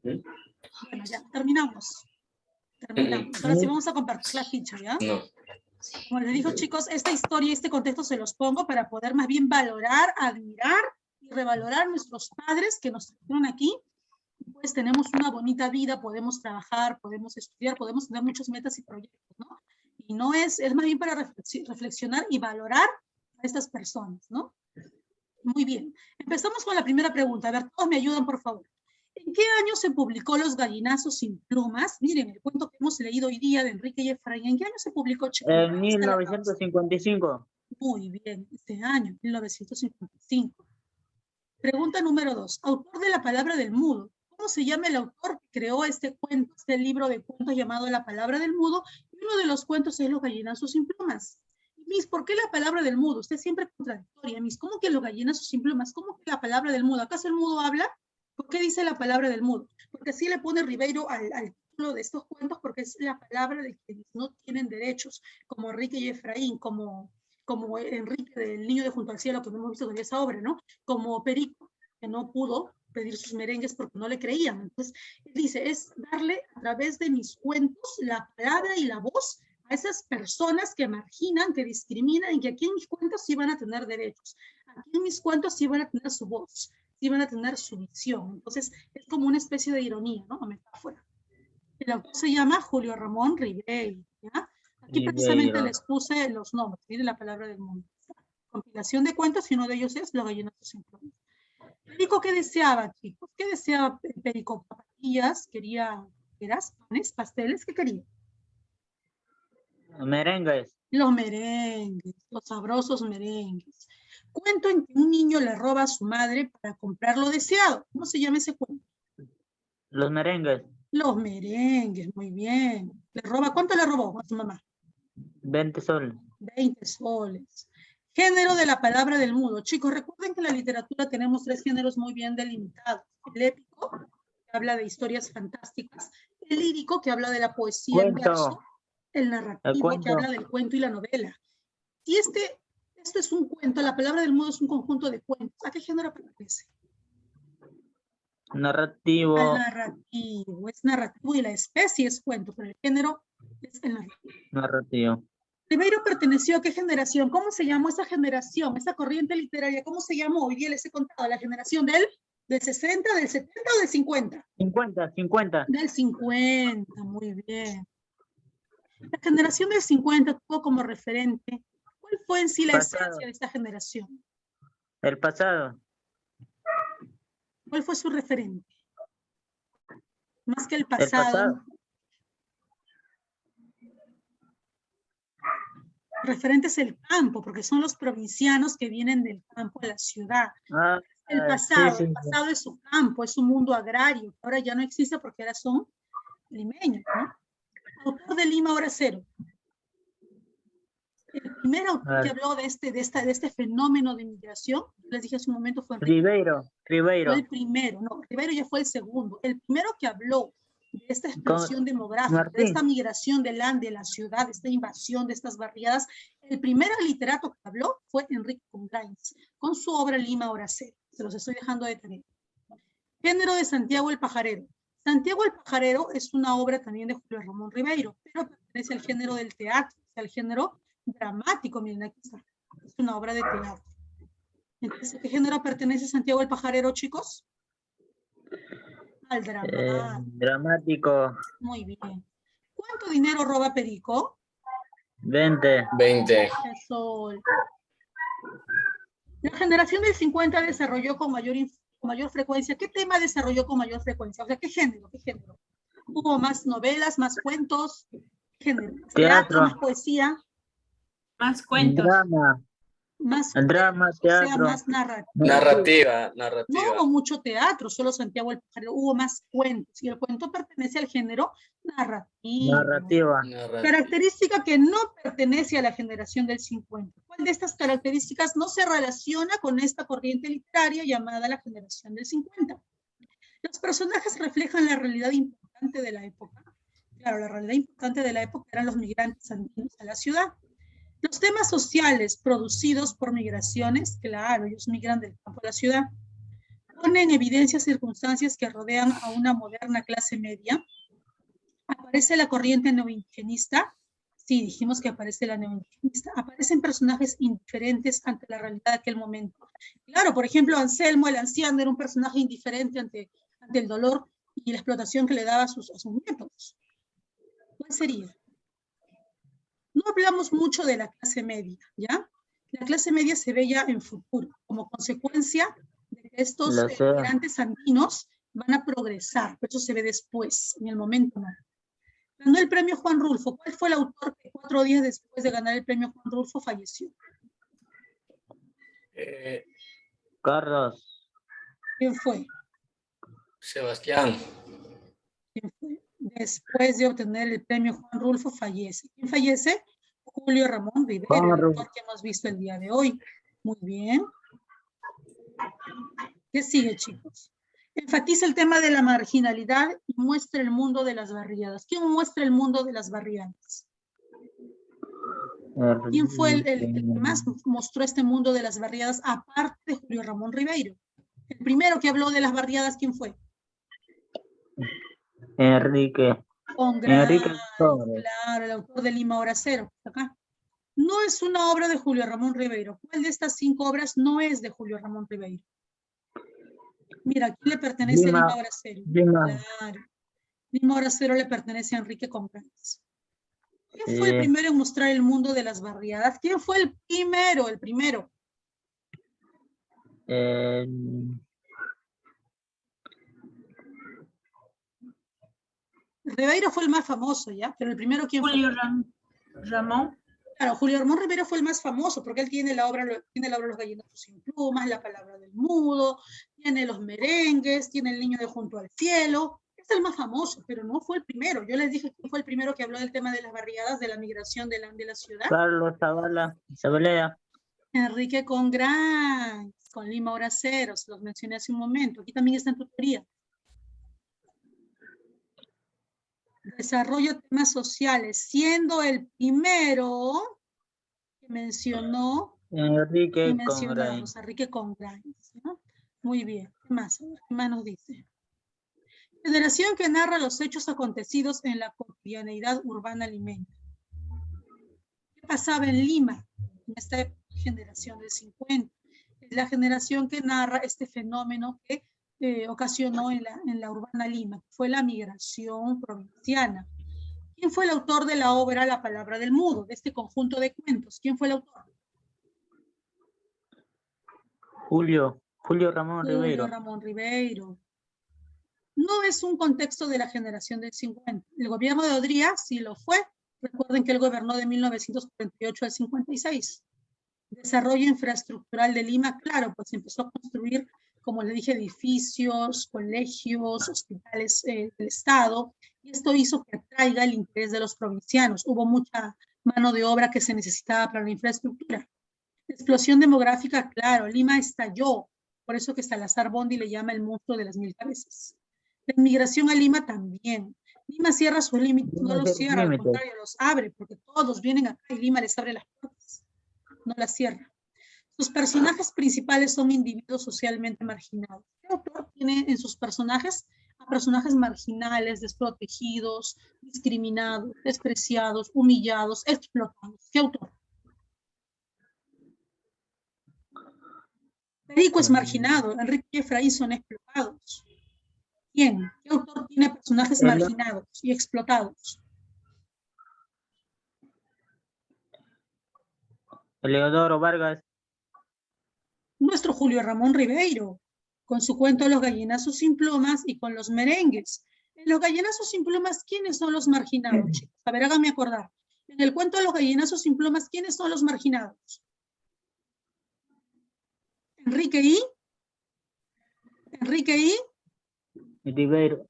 Bueno, ya, terminamos. Ahora sí vamos a compartir la ficha, ¿ya? No. Como les digo, chicos, esta historia y este contexto se los pongo para poder más bien valorar, admirar y revalorar nuestros padres que nos trajeron aquí. Pues tenemos una bonita vida, podemos trabajar, podemos estudiar, podemos tener muchas metas y proyectos, ¿no? Y no es más bien para reflexionar y valorar a estas personas, ¿no? Muy bien. Empezamos con la primera pregunta. A ver, todos me ayudan, por favor. ¿En qué año se publicó Los Gallinazos sin Plumas? Miren, el cuento que hemos leído hoy día de Enrique y Efraín. ¿En qué año se publicó, chicos? En 1955. Muy bien, este año, 1955. Pregunta número 2. Autor de La Palabra del Mudo. ¿Cómo se llama el autor que creó este cuento, este libro de cuentos llamado La Palabra del Mudo? Y uno de los cuentos es Los gallinazos sin plumas. Miss, ¿por qué la palabra del mudo? Usted siempre es contradictoria, Miss. ¿Cómo que los gallinazos sin plumas? ¿Cómo que la palabra del mudo? ¿Acaso el mudo habla? ¿Por qué dice la palabra del mudo? Porque así le pone Ribeiro al título de estos cuentos, porque es la palabra de quienes no tienen derechos, como Enrique y Efraín, como Enrique del Niño de Junto al Cielo, que no hemos visto todavía esa obra, ¿no? Como Perico, que no pudo pedir sus merengues porque no le creían. Entonces, él dice, es darle a través de mis cuentos la palabra y la voz a esas personas que marginan, que discriminan, y que aquí en mis cuentos sí van a tener derechos. Aquí en mis cuentos sí van a tener su voz, sí van a tener su visión. Entonces, es como una especie de ironía, ¿no? O metáfora. El autor se llama Julio Ramón Ribeiro, ¿ya? Aquí precisamente les puse los nombres, miren la palabra del mundo. Compilación de cuentos, y uno de ellos es Los gallinazos sin plumas. Perico, ¿qué deseaba, chicos? ¿Qué deseaba Perico? Papatillas, quería panes, pasteles, ¿qué quería? Merengues. Los merengues, los sabrosos merengues. Cuento en que un niño le roba a su madre para comprar lo deseado. ¿Cómo se llama ese cuento? Los merengues. Los merengues, muy bien. ¿Le roba? ¿Cuánto le robó a su mamá? 20 soles. 20 soles. Género de la palabra del mudo. Chicos, recuerden que en la literatura tenemos 3 géneros muy bien delimitados. El épico, que habla de historias fantásticas. El lírico, que habla de la poesía en verso. El narrativo, que habla del cuento y la novela. Y esto es un cuento, la palabra del mudo es un conjunto de cuentos. ¿A qué género pertenece? Narrativo. Al narrativo. Es narrativo y la especie es cuento, pero el género es el narrativo. Narrativo. Ribeiro perteneció a qué generación? ¿Cómo se llamó esa generación, esa corriente literaria? ¿Cómo se llamó? Hoy día les he contado, la generación del 60, del 70 o del 50? 50. Del 50, muy bien. La generación del 50 tuvo como referente, ¿cuál fue en sí la esencia de esta generación? El pasado. ¿Cuál fue su referente? Más que el pasado. El referente es el campo, porque son los provincianos que vienen del campo a la ciudad. El pasado es su campo, es su mundo agrario, que ahora ya no existe porque ahora son limeños, ¿no? Autor de Lima Hora Cero. El primer autor que habló de este fenómeno de migración, les dije hace un momento, fue Ribeiro. Fue el primero, no, Ribeiro ya fue el segundo. El primero que habló de esta explosión demográfica, de esta migración del Ande, de la ciudad, de esta invasión, de estas barriadas, el primer literato que habló fue Enrique Congains, con su obra Lima Hora Cero. Se los estoy dejando de tarea. Género de Santiago el Pajarero. Santiago el Pajarero es una obra también de Julio Ramón Ribeiro, pero pertenece al género del teatro, al género dramático. Miren, aquí está. Es una obra de teatro. Entonces, ¿a qué género pertenece Santiago el Pajarero, chicos? Al dramático. Dramático. Muy bien. ¿Cuánto dinero roba Perico? 20. Sol. La generación del 50 desarrolló con mayor frecuencia. ¿Qué tema desarrolló con mayor frecuencia? O sea, ¿qué género? ¿Hubo más novelas, más cuentos? ¿Qué género? ¿Teatro, más poesía? Más cuentos. Drama, teatro. O sea, más Narrativa. No hubo mucho teatro, solo Santiago el Pajarero, hubo más cuentos, y el cuento pertenece al género narrativa. Característica que no pertenece a la generación del 50. ¿Cuál de estas características no se relaciona con esta corriente literaria llamada la generación del 50? Los personajes reflejan la realidad importante de la época. Claro, la realidad importante de la época eran los migrantes andinos a la ciudad. Los temas sociales producidos por migraciones, claro, ellos migran del campo a la ciudad, ponen en evidencia circunstancias que rodean a una moderna clase media. Aparece la corriente neoindigenista. Sí, dijimos que aparece la neoindigenista. Aparecen personajes indiferentes ante la realidad de aquel momento. Claro, por ejemplo, Anselmo, el anciano, era un personaje indiferente ante el dolor y la explotación que le daba a sus nietos. ¿Cuál sería? No hablamos mucho de la clase media, ¿ya? La clase media se ve ya en futuro, como consecuencia de que estos migrantes andinos van a progresar, pero eso se ve después, en el momento no. Ganó el premio Juan Rulfo. ¿Cuál fue el autor que 4 días después de ganar el premio Juan Rulfo falleció? Carlos. ¿Quién fue? Sebastián. ¿Quién fue? Después de obtener el premio Juan Rulfo, fallece. ¿Quién fallece? Julio Ramón Rivero, Juan el Rulfo. autor que hemos visto el día de hoy. Muy bien. ¿Qué sigue, chicos? Enfatiza el tema de la marginalidad y muestra el mundo de las barriadas. ¿Quién muestra el mundo de las barriadas? ¿Quién fue el que más mostró este mundo de las barriadas aparte de Julio Ramón Ribeiro? El primero que habló de las barriadas, ¿quién fue? Enrique Torres. Claro, el autor de Lima Hora Cero. Acá. No es una obra de Julio Ramón Ribeiro. ¿Cuál de estas 5 obras no es de Julio Ramón Ribeiro? Mira, ¿a quién le pertenece Lima Hora Cero? Claro. Lima Hora Cero le pertenece a Enrique Congranes. ¿Quién fue el primero en mostrar el mundo de las barriadas? ¿Quién fue el primero? El primero. Ribeiro fue el más famoso, ¿ya? Pero el primero, ¿quién Julio fue? Ramón. Claro, Julio Ramón Ribeiro fue el más famoso porque él tiene la obra Los gallinazos sin plumas, La palabra del mudo, tiene los merengues, tiene El niño de junto al cielo. Es el más famoso, pero no fue el primero. Yo les dije que fue el primero que habló del tema de las barriadas, de la migración de la ciudad. Carlos Zabaleta. Enrique Congranes, con Lima Hora Cero, se los mencioné hace un momento. Aquí también está en tutoría. Desarrollo temas sociales, siendo el primero que mencionó Enrique Congranes, ¿no? Muy bien. ¿Qué más? ¿Qué más nos dice? Generación que narra los hechos acontecidos en la cotidianeidad urbana limeña. ¿Qué pasaba en Lima en esta generación del 50? Es la generación que narra este fenómeno que ocasionó en la urbana Lima, que fue la migración provinciana. ¿Quién fue el autor de la obra La palabra del mudo, de este conjunto de cuentos? ¿Quién fue el autor? Julio Ramón Ribeiro. Julio Ramón Ribeiro. No es un contexto de la generación del 50. El gobierno de Odría sí lo fue. Recuerden que él gobernó de 1948 al 56. Desarrollo infraestructural de Lima, claro, pues empezó a construir, como le dije, edificios, colegios, hospitales del Estado, y esto hizo que atraiga el interés de los provincianos. Hubo mucha mano de obra que se necesitaba para la infraestructura. Explosión demográfica, claro, Lima estalló, por eso que Salazar Bondi le llama el monstruo de las 1000 cabezas. La inmigración a Lima también. Lima cierra sus límites, no los cierra, al contrario, los abre, porque todos vienen acá y Lima les abre las puertas, no las cierra. Sus personajes principales son individuos socialmente marginados. ¿Qué autor tiene en sus personajes a personajes marginales, desprotegidos, discriminados, despreciados, humillados, explotados? ¿Qué autor? Perico es marginado, Enrique y Efraín son explotados. ¿Quién? ¿Qué autor tiene personajes marginados y explotados? Eleodoro Vargas. Nuestro Julio Ramón Ribeiro, con su cuento Los gallinazos sin plumas y con los merengues. En Los gallinazos sin plumas, ¿quiénes son los marginados, chicos? A ver, háganme acordar. En el cuento Los gallinazos sin plumas, ¿quiénes son los marginados? Enrique y Ribeiro.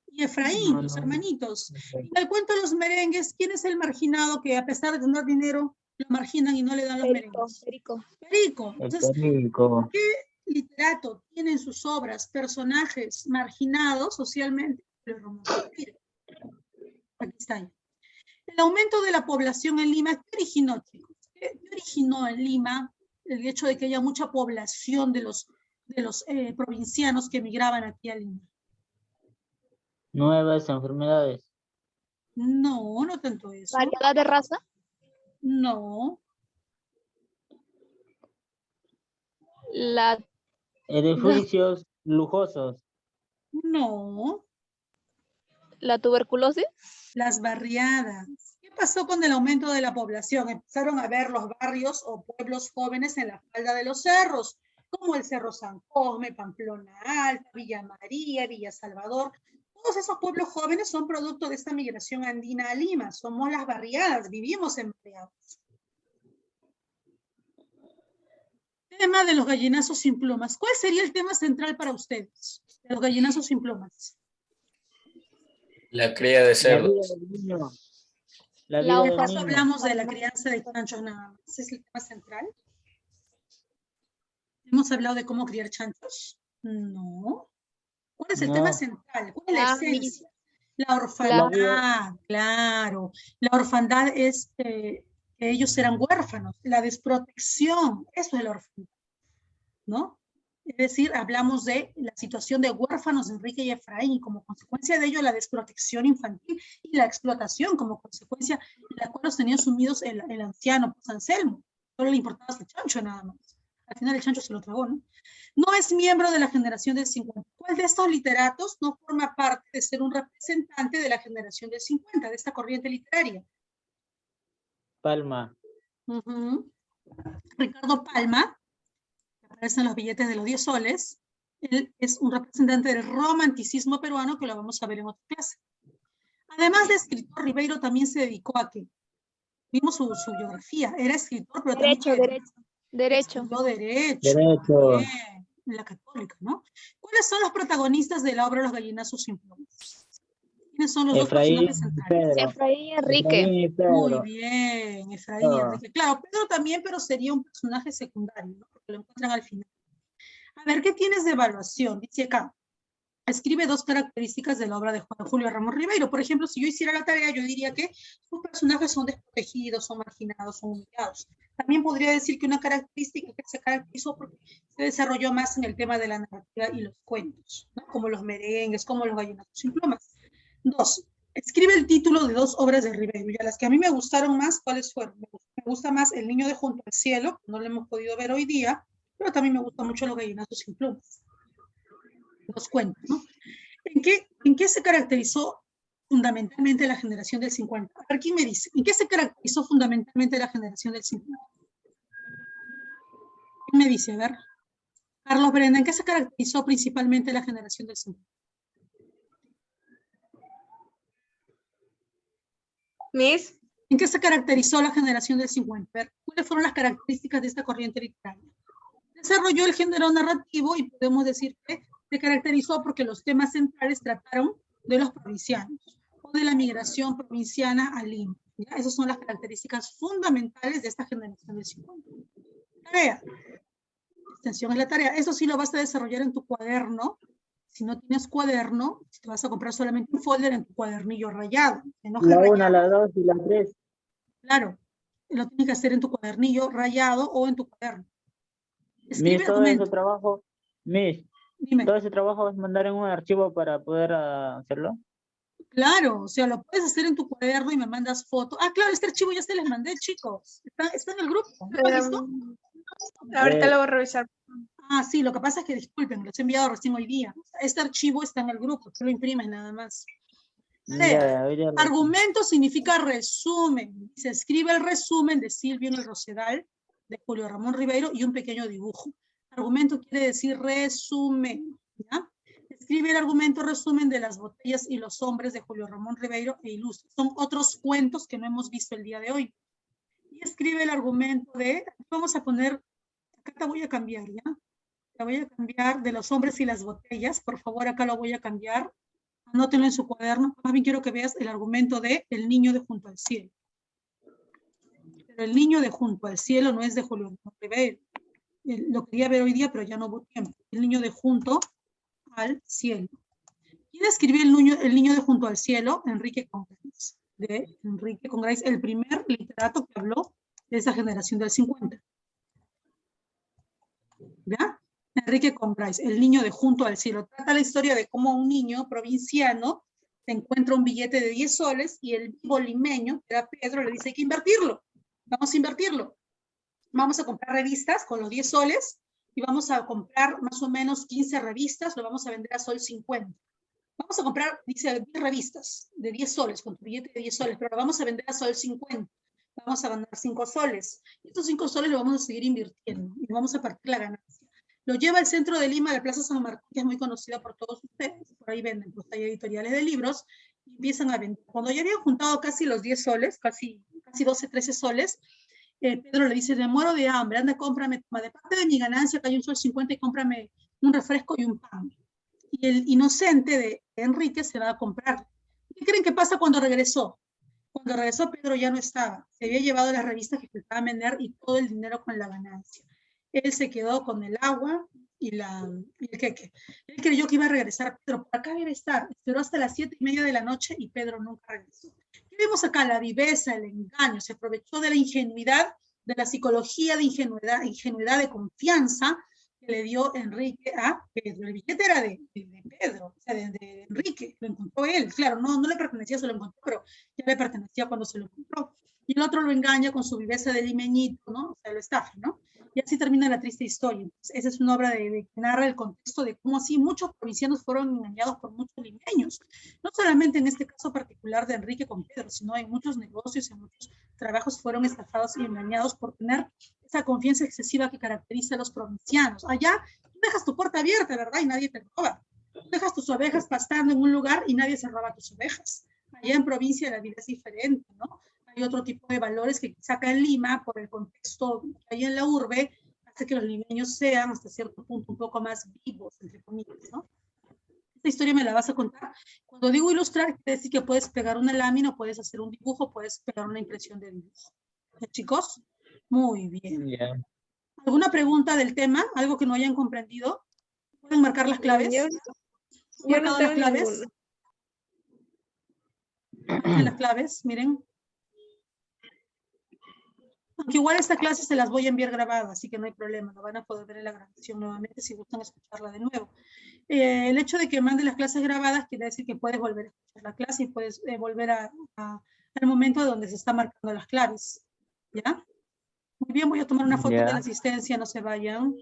Y Efraín, los hermanitos. En el cuento Los merengues, ¿quién es el marginado que a pesar de tener dinero, lo marginan y no le dan los merengues? Perico. Entonces, ¿qué literato tiene en sus obras personajes marginados socialmente? Aquí está. El aumento de la población en Lima, ¿qué originó, chicos? ¿Qué originó en Lima el hecho de que haya mucha población de los provincianos que emigraban aquí a Lima? Nuevas enfermedades. No, no tanto eso. ¿Variedad de raza? No. Edificios lujosos. No. ¿La tuberculosis? Las barriadas. ¿Qué pasó con el aumento de la población? Empezaron a ver los barrios o pueblos jóvenes en la falda de los cerros, como el Cerro San Cosme, Pamplona Alta, Villa María, Villa Salvador. Todos esos pueblos jóvenes son producto de esta migración andina a Lima. Somos las barriadas, vivimos en barriadas. Tema de los gallinazos sin plumas. ¿Cuál sería el tema central para ustedes? De los gallinazos sin plumas. La cría de La vida cerdos. del niño. La La vida hoja del ¿Acaso niño. hablamos de la crianza de chanchos nada más? ¿Ese es el tema central? ¿Hemos hablado de cómo criar chanchos? No. ¿Cuál es el tema No. central? ¿Cuál es la esencia? La La orfandad, vida. claro. La orfandad es que ellos eran huérfanos. La desprotección, eso es la orfandad, ¿no? Es decir, hablamos de la situación de huérfanos de Enrique y Efraín y como consecuencia de ello la desprotección infantil y la explotación como consecuencia en la cual los tenía sumidos el anciano pues, Anselmo. Solo le importaba su chancho nada más. Al final el chancho se lo tragó, ¿no? No es miembro de la generación del 50. ¿Cuál de estos literatos no forma parte de ser un representante de la generación del 50, de esta corriente literaria? Palma. Ricardo Palma, que aparece en los billetes de los 10 soles, él es un representante del romanticismo peruano que lo vamos a ver en otra clase. Además de escritor, Ribeiro también se dedicó a qué? Vimos su biografía, era escritor, pero Derecho, también derecho. estudió derecho. Derecho. Bien, en la católica, ¿no? ¿Cuáles son los protagonistas de la obra Los gallinazos sin plumas? ¿Quiénes son los dos Efraín personajes y centrales? Pedro. Efraín y Enrique. Efraín y Muy Pedro. bien, Efraín y Ah. Enrique. Claro, Pedro también, pero sería un personaje secundario, ¿no? Porque lo encuentran al final. A ver, ¿qué tienes de evaluación? Dice acá, escribe 2 características de la obra de Juan Julio Ramón Ribeiro. Por ejemplo, si yo hiciera la tarea, yo diría que sus personajes son desprotegidos, son marginados, son humillados. También podría decir que una característica que se caracterizó porque se desarrolló más en el tema de la narrativa y los cuentos, ¿no? Como los merengues, como los gallinazos sin plumas. 2. Escribe el título de 2 obras de Ribeiro. Y a las que a mí me gustaron más, ¿cuáles fueron? Me gusta más El niño de junto al cielo, no lo hemos podido ver hoy día, pero también me gustan mucho los gallinazos sin plumas. Los cuentos, ¿no? ¿En qué se caracterizó fundamentalmente la generación del 50? A ver, ¿quién me dice? ¿En qué se caracterizó fundamentalmente la generación del 50? ¿Quién me dice? A ver. Carlos Brenda, ¿en qué se caracterizó principalmente la generación del 50? Miss, ¿En qué se caracterizó la generación del 50? A ver, ¿cuáles fueron las características de esta corriente literaria? Desarrolló el género narrativo y podemos decir que se caracterizó porque los temas centrales trataron de los provincianos o de la migración provinciana a Lima. ¿Ya? Esas son las características fundamentales de esta generación del 50. Tarea. Extensión es la tarea. Eso sí lo vas a desarrollar en tu cuaderno. Si no tienes cuaderno, si te vas a comprar solamente un folder en tu cuadernillo rayado. En hoja La 1, rayada. la 2 y la 3. Claro, lo tienes que hacer en tu cuadernillo rayado o en tu cuaderno. Escribe Miss, todo argumento. ese trabajo, Miss, Dime. todo ese trabajo vas a mandar en un archivo para poder hacerlo. Claro, o sea, lo puedes hacer en tu cuaderno y me mandas fotos. Ah, claro, este archivo ya se les mandé, chicos. Está en el grupo. ¿Lo has visto? ahorita lo voy a revisar. Ah, sí, lo que pasa es que, disculpen, los he enviado recién hoy día. Este archivo está en el grupo, tú lo imprimes nada más. Ya, ya lo- Argumento significa resumen. Se escribe el resumen de Silvio en el Rosedal, de Julio Ramón Ribeiro, y un pequeño dibujo. Argumento quiere decir resumen, ¿ya? Escribe el argumento resumen de Las botellas y los hombres de Julio Ramón Ribeiro e ilustra. Son otros cuentos que no hemos visto el día de hoy. Y escribe el argumento de, vamos a poner, acá te voy a cambiar, ¿ya? Te voy a cambiar de los hombres y las botellas, por favor, acá lo voy a cambiar. Anótenlo en su cuaderno. Más bien quiero que veas el argumento de El niño de junto al cielo. Pero El niño de junto al cielo no es de Julio Ramón Ribeiro. Lo quería ver hoy día, pero ya no hubo tiempo. El niño de junto al cielo. ¿Quién escribió el niño de junto al cielo? Enrique Congraiz. De Enrique Congraiz, el primer literato que habló de esa generación del 50. ¿Ya? Enrique Congraiz, El niño de junto al cielo. Trata la historia de cómo un niño provinciano se encuentra un billete de 10 soles y el vivo limeño, que era Pedro, le dice hay que invertirlo. Vamos a invertirlo. Vamos a comprar revistas con los 10 soles y vamos a comprar más o menos 15 revistas, lo vamos a vender a sol 50. Vamos a comprar, dice, 10 revistas de 10 soles, con tu billete de 10 soles, pero lo vamos a vender a sol 50. Vamos a ganar 5 soles. Y estos 5 soles lo vamos a seguir invirtiendo y vamos a partir la ganancia. Lo lleva al centro de Lima, a la Plaza San Martín, que es muy conocida por todos ustedes. Por ahí venden, pues hay editoriales de libros y empiezan a vender. Cuando ya habían juntado casi los 10 soles, casi 12, 13 soles, Pedro le dice, me muero de hambre, anda, cómprame, toma, de parte de mi ganancia, que hay un sol 50 y cómprame un refresco y un pan. Y el inocente de Enrique se va a comprar. ¿Qué creen que pasa cuando regresó? Cuando regresó, Pedro ya no estaba. Se había llevado las revistas que faltaban vender y todo el dinero con la ganancia. Él se quedó con el agua y el queque. Él creyó que iba a regresar Pedro. Por acá debe estar. Esperó hasta las 7:30 de la noche y Pedro nunca regresó. ¿Qué vemos acá? La viveza, el engaño. Se aprovechó de la ingenuidad, de la psicología de ingenuidad de confianza que le dio Enrique a Pedro. El billete era de Pedro, o sea, de Enrique, lo encontró él. Claro, no le pertenecía, se lo encontró, pero ya le pertenecía cuando se lo encontró. Y el otro lo engaña con su viveza de limeñito, ¿no? O sea, lo estafa, ¿no? Y así termina la triste historia. Entonces, esa es una obra que narra el contexto de cómo así muchos provincianos fueron engañados por muchos limeños. No solamente en este caso particular de Enrique con Pedro, sino en muchos negocios, en muchos trabajos fueron estafados y engañados por tener esa confianza excesiva que caracteriza a los provincianos. Allá, tú dejas tu puerta abierta, ¿verdad? Y nadie te roba. Tú dejas tus ovejas pastando en un lugar y nadie se roba tus ovejas. Allá en provincia la vida es diferente, ¿no? Hay otro tipo de valores que saca en Lima por el contexto que hay en la urbe, hace que los limeños sean hasta cierto punto un poco más vivos, entre comillas, ¿no? Esta historia me la vas a contar. Cuando digo ilustrar, quiere decir que puedes pegar una lámina, puedes hacer un dibujo, puedes pegar una impresión de dibujo. ¿Ya, chicos? Muy bien. Ya. ¿Alguna pregunta del tema? ¿Algo que no hayan comprendido? ¿Pueden marcar las claves? Yo no ¿Marcado tengo las claves? ninguna. Marquen las claves, miren. Aunque igual esta clase se las voy a enviar grabada, así que no hay problema, lo van a poder ver en la grabación nuevamente si gustan escucharla de nuevo. El hecho de que mande las clases grabadas quiere decir que puedes volver a escuchar la clase y puedes volver al momento donde se está marcando las claves. ¿Ya? Muy bien, voy a tomar una foto de la asistencia, no se vayan.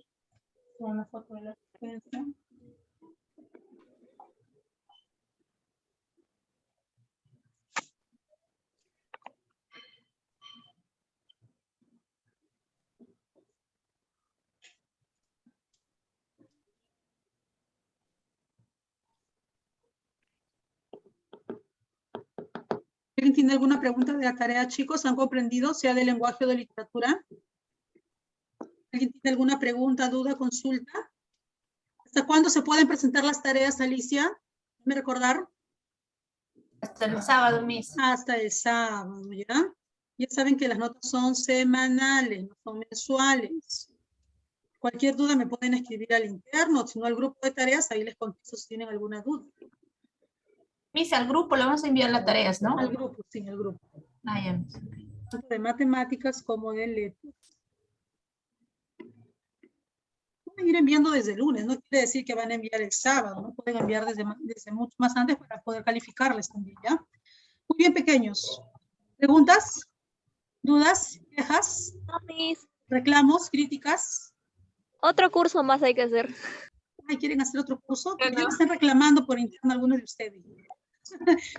Una foto de la asistencia. ¿Alguien tiene alguna pregunta de la tarea, chicos? ¿Han comprendido, sea de lenguaje o de literatura? ¿Alguien tiene alguna pregunta, duda, consulta? ¿Hasta cuándo se pueden presentar las tareas, Alicia? ¿Me recordar? Hasta el sábado, Miss. Hasta el sábado, ¿ya? Ya saben que las notas son semanales, no son mensuales. Cualquier duda me pueden escribir al interno, si no al grupo de tareas, ahí les contesto si tienen alguna duda. Miss, al grupo le vamos a enviar las tareas, ¿no? Al grupo, sí, al grupo. Ah, ya, Miss. Tanto de matemáticas como de letras. Pueden ir enviando desde el lunes, no quiere decir que van a enviar el sábado, ¿no? Pueden enviar desde mucho más antes para poder calificarles también, ¿ya? Muy bien, pequeños. ¿Preguntas? ¿Dudas? ¿Quejas? No, Miss. ¿Reclamos? ¿Críticas? Otro curso más hay que hacer. Ay, ¿quieren hacer otro curso? Ya me están reclamando por interno algunos de ustedes.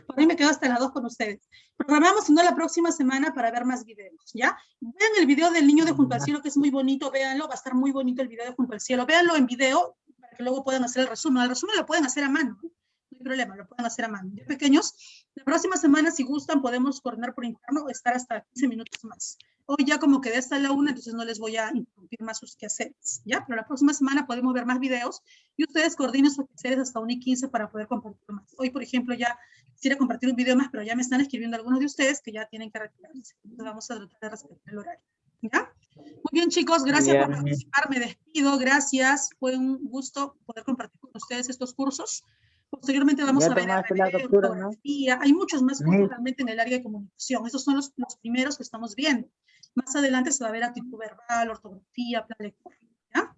Por ahí me quedo hasta las 2 con ustedes. Programamos, si no, la próxima semana para ver más videos, ¿ya? Vean el video del niño de Junto al Cielo, que es muy bonito, véanlo, va a estar muy bonito el video de Junto al Cielo. Véanlo en video para que luego puedan hacer el resumen. El resumen lo pueden hacer a mano, ¿no? No hay problema, lo pueden hacer a mano. ¿Ya, pequeños? La próxima semana, si gustan, podemos coordinar por interno o estar hasta 15 minutos más. Hoy ya como quedé hasta la 1, entonces no les voy a interrumpir más sus quehaceres, ¿ya? Pero la próxima semana podemos ver más videos y ustedes coordinen sus quehaceres hasta 1:15 para poder compartir más. Hoy, por ejemplo, ya quisiera compartir un video más, pero ya me están escribiendo algunos de ustedes que ya tienen que retirarse. Entonces vamos a tratar de respetar el horario, ¿ya? Muy bien, chicos, gracias por participar, me despido, gracias. Fue un gusto poder compartir con ustedes estos cursos. Posteriormente vamos a ver ortografía. Hay muchos más cursos realmente en el área de comunicación. Estos son los primeros que estamos viendo. Más adelante se va a ver actitud verbal, ortografía, plan lectura, ¿ya?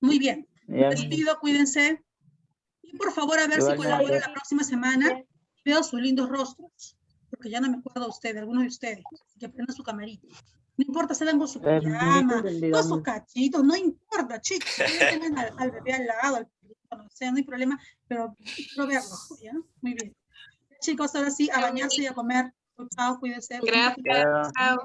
Muy bien. Me despido, cuídense. Y por favor, a ver si colaboran la próxima semana. Veo sus lindos rostros, porque ya no me acuerdo de ustedes, algunos de ustedes. Así que prendan su camarita. No importa, salgan con su pijama, con sus cachitos, no importa, chicos. Tengan al bebé al lado, al perrito, no sé, no hay problema, pero verlo, ¿ya? Muy bien. Chicos, ahora sí, a bañarse y a comer. Chao, cuídense. Gracias. Chao.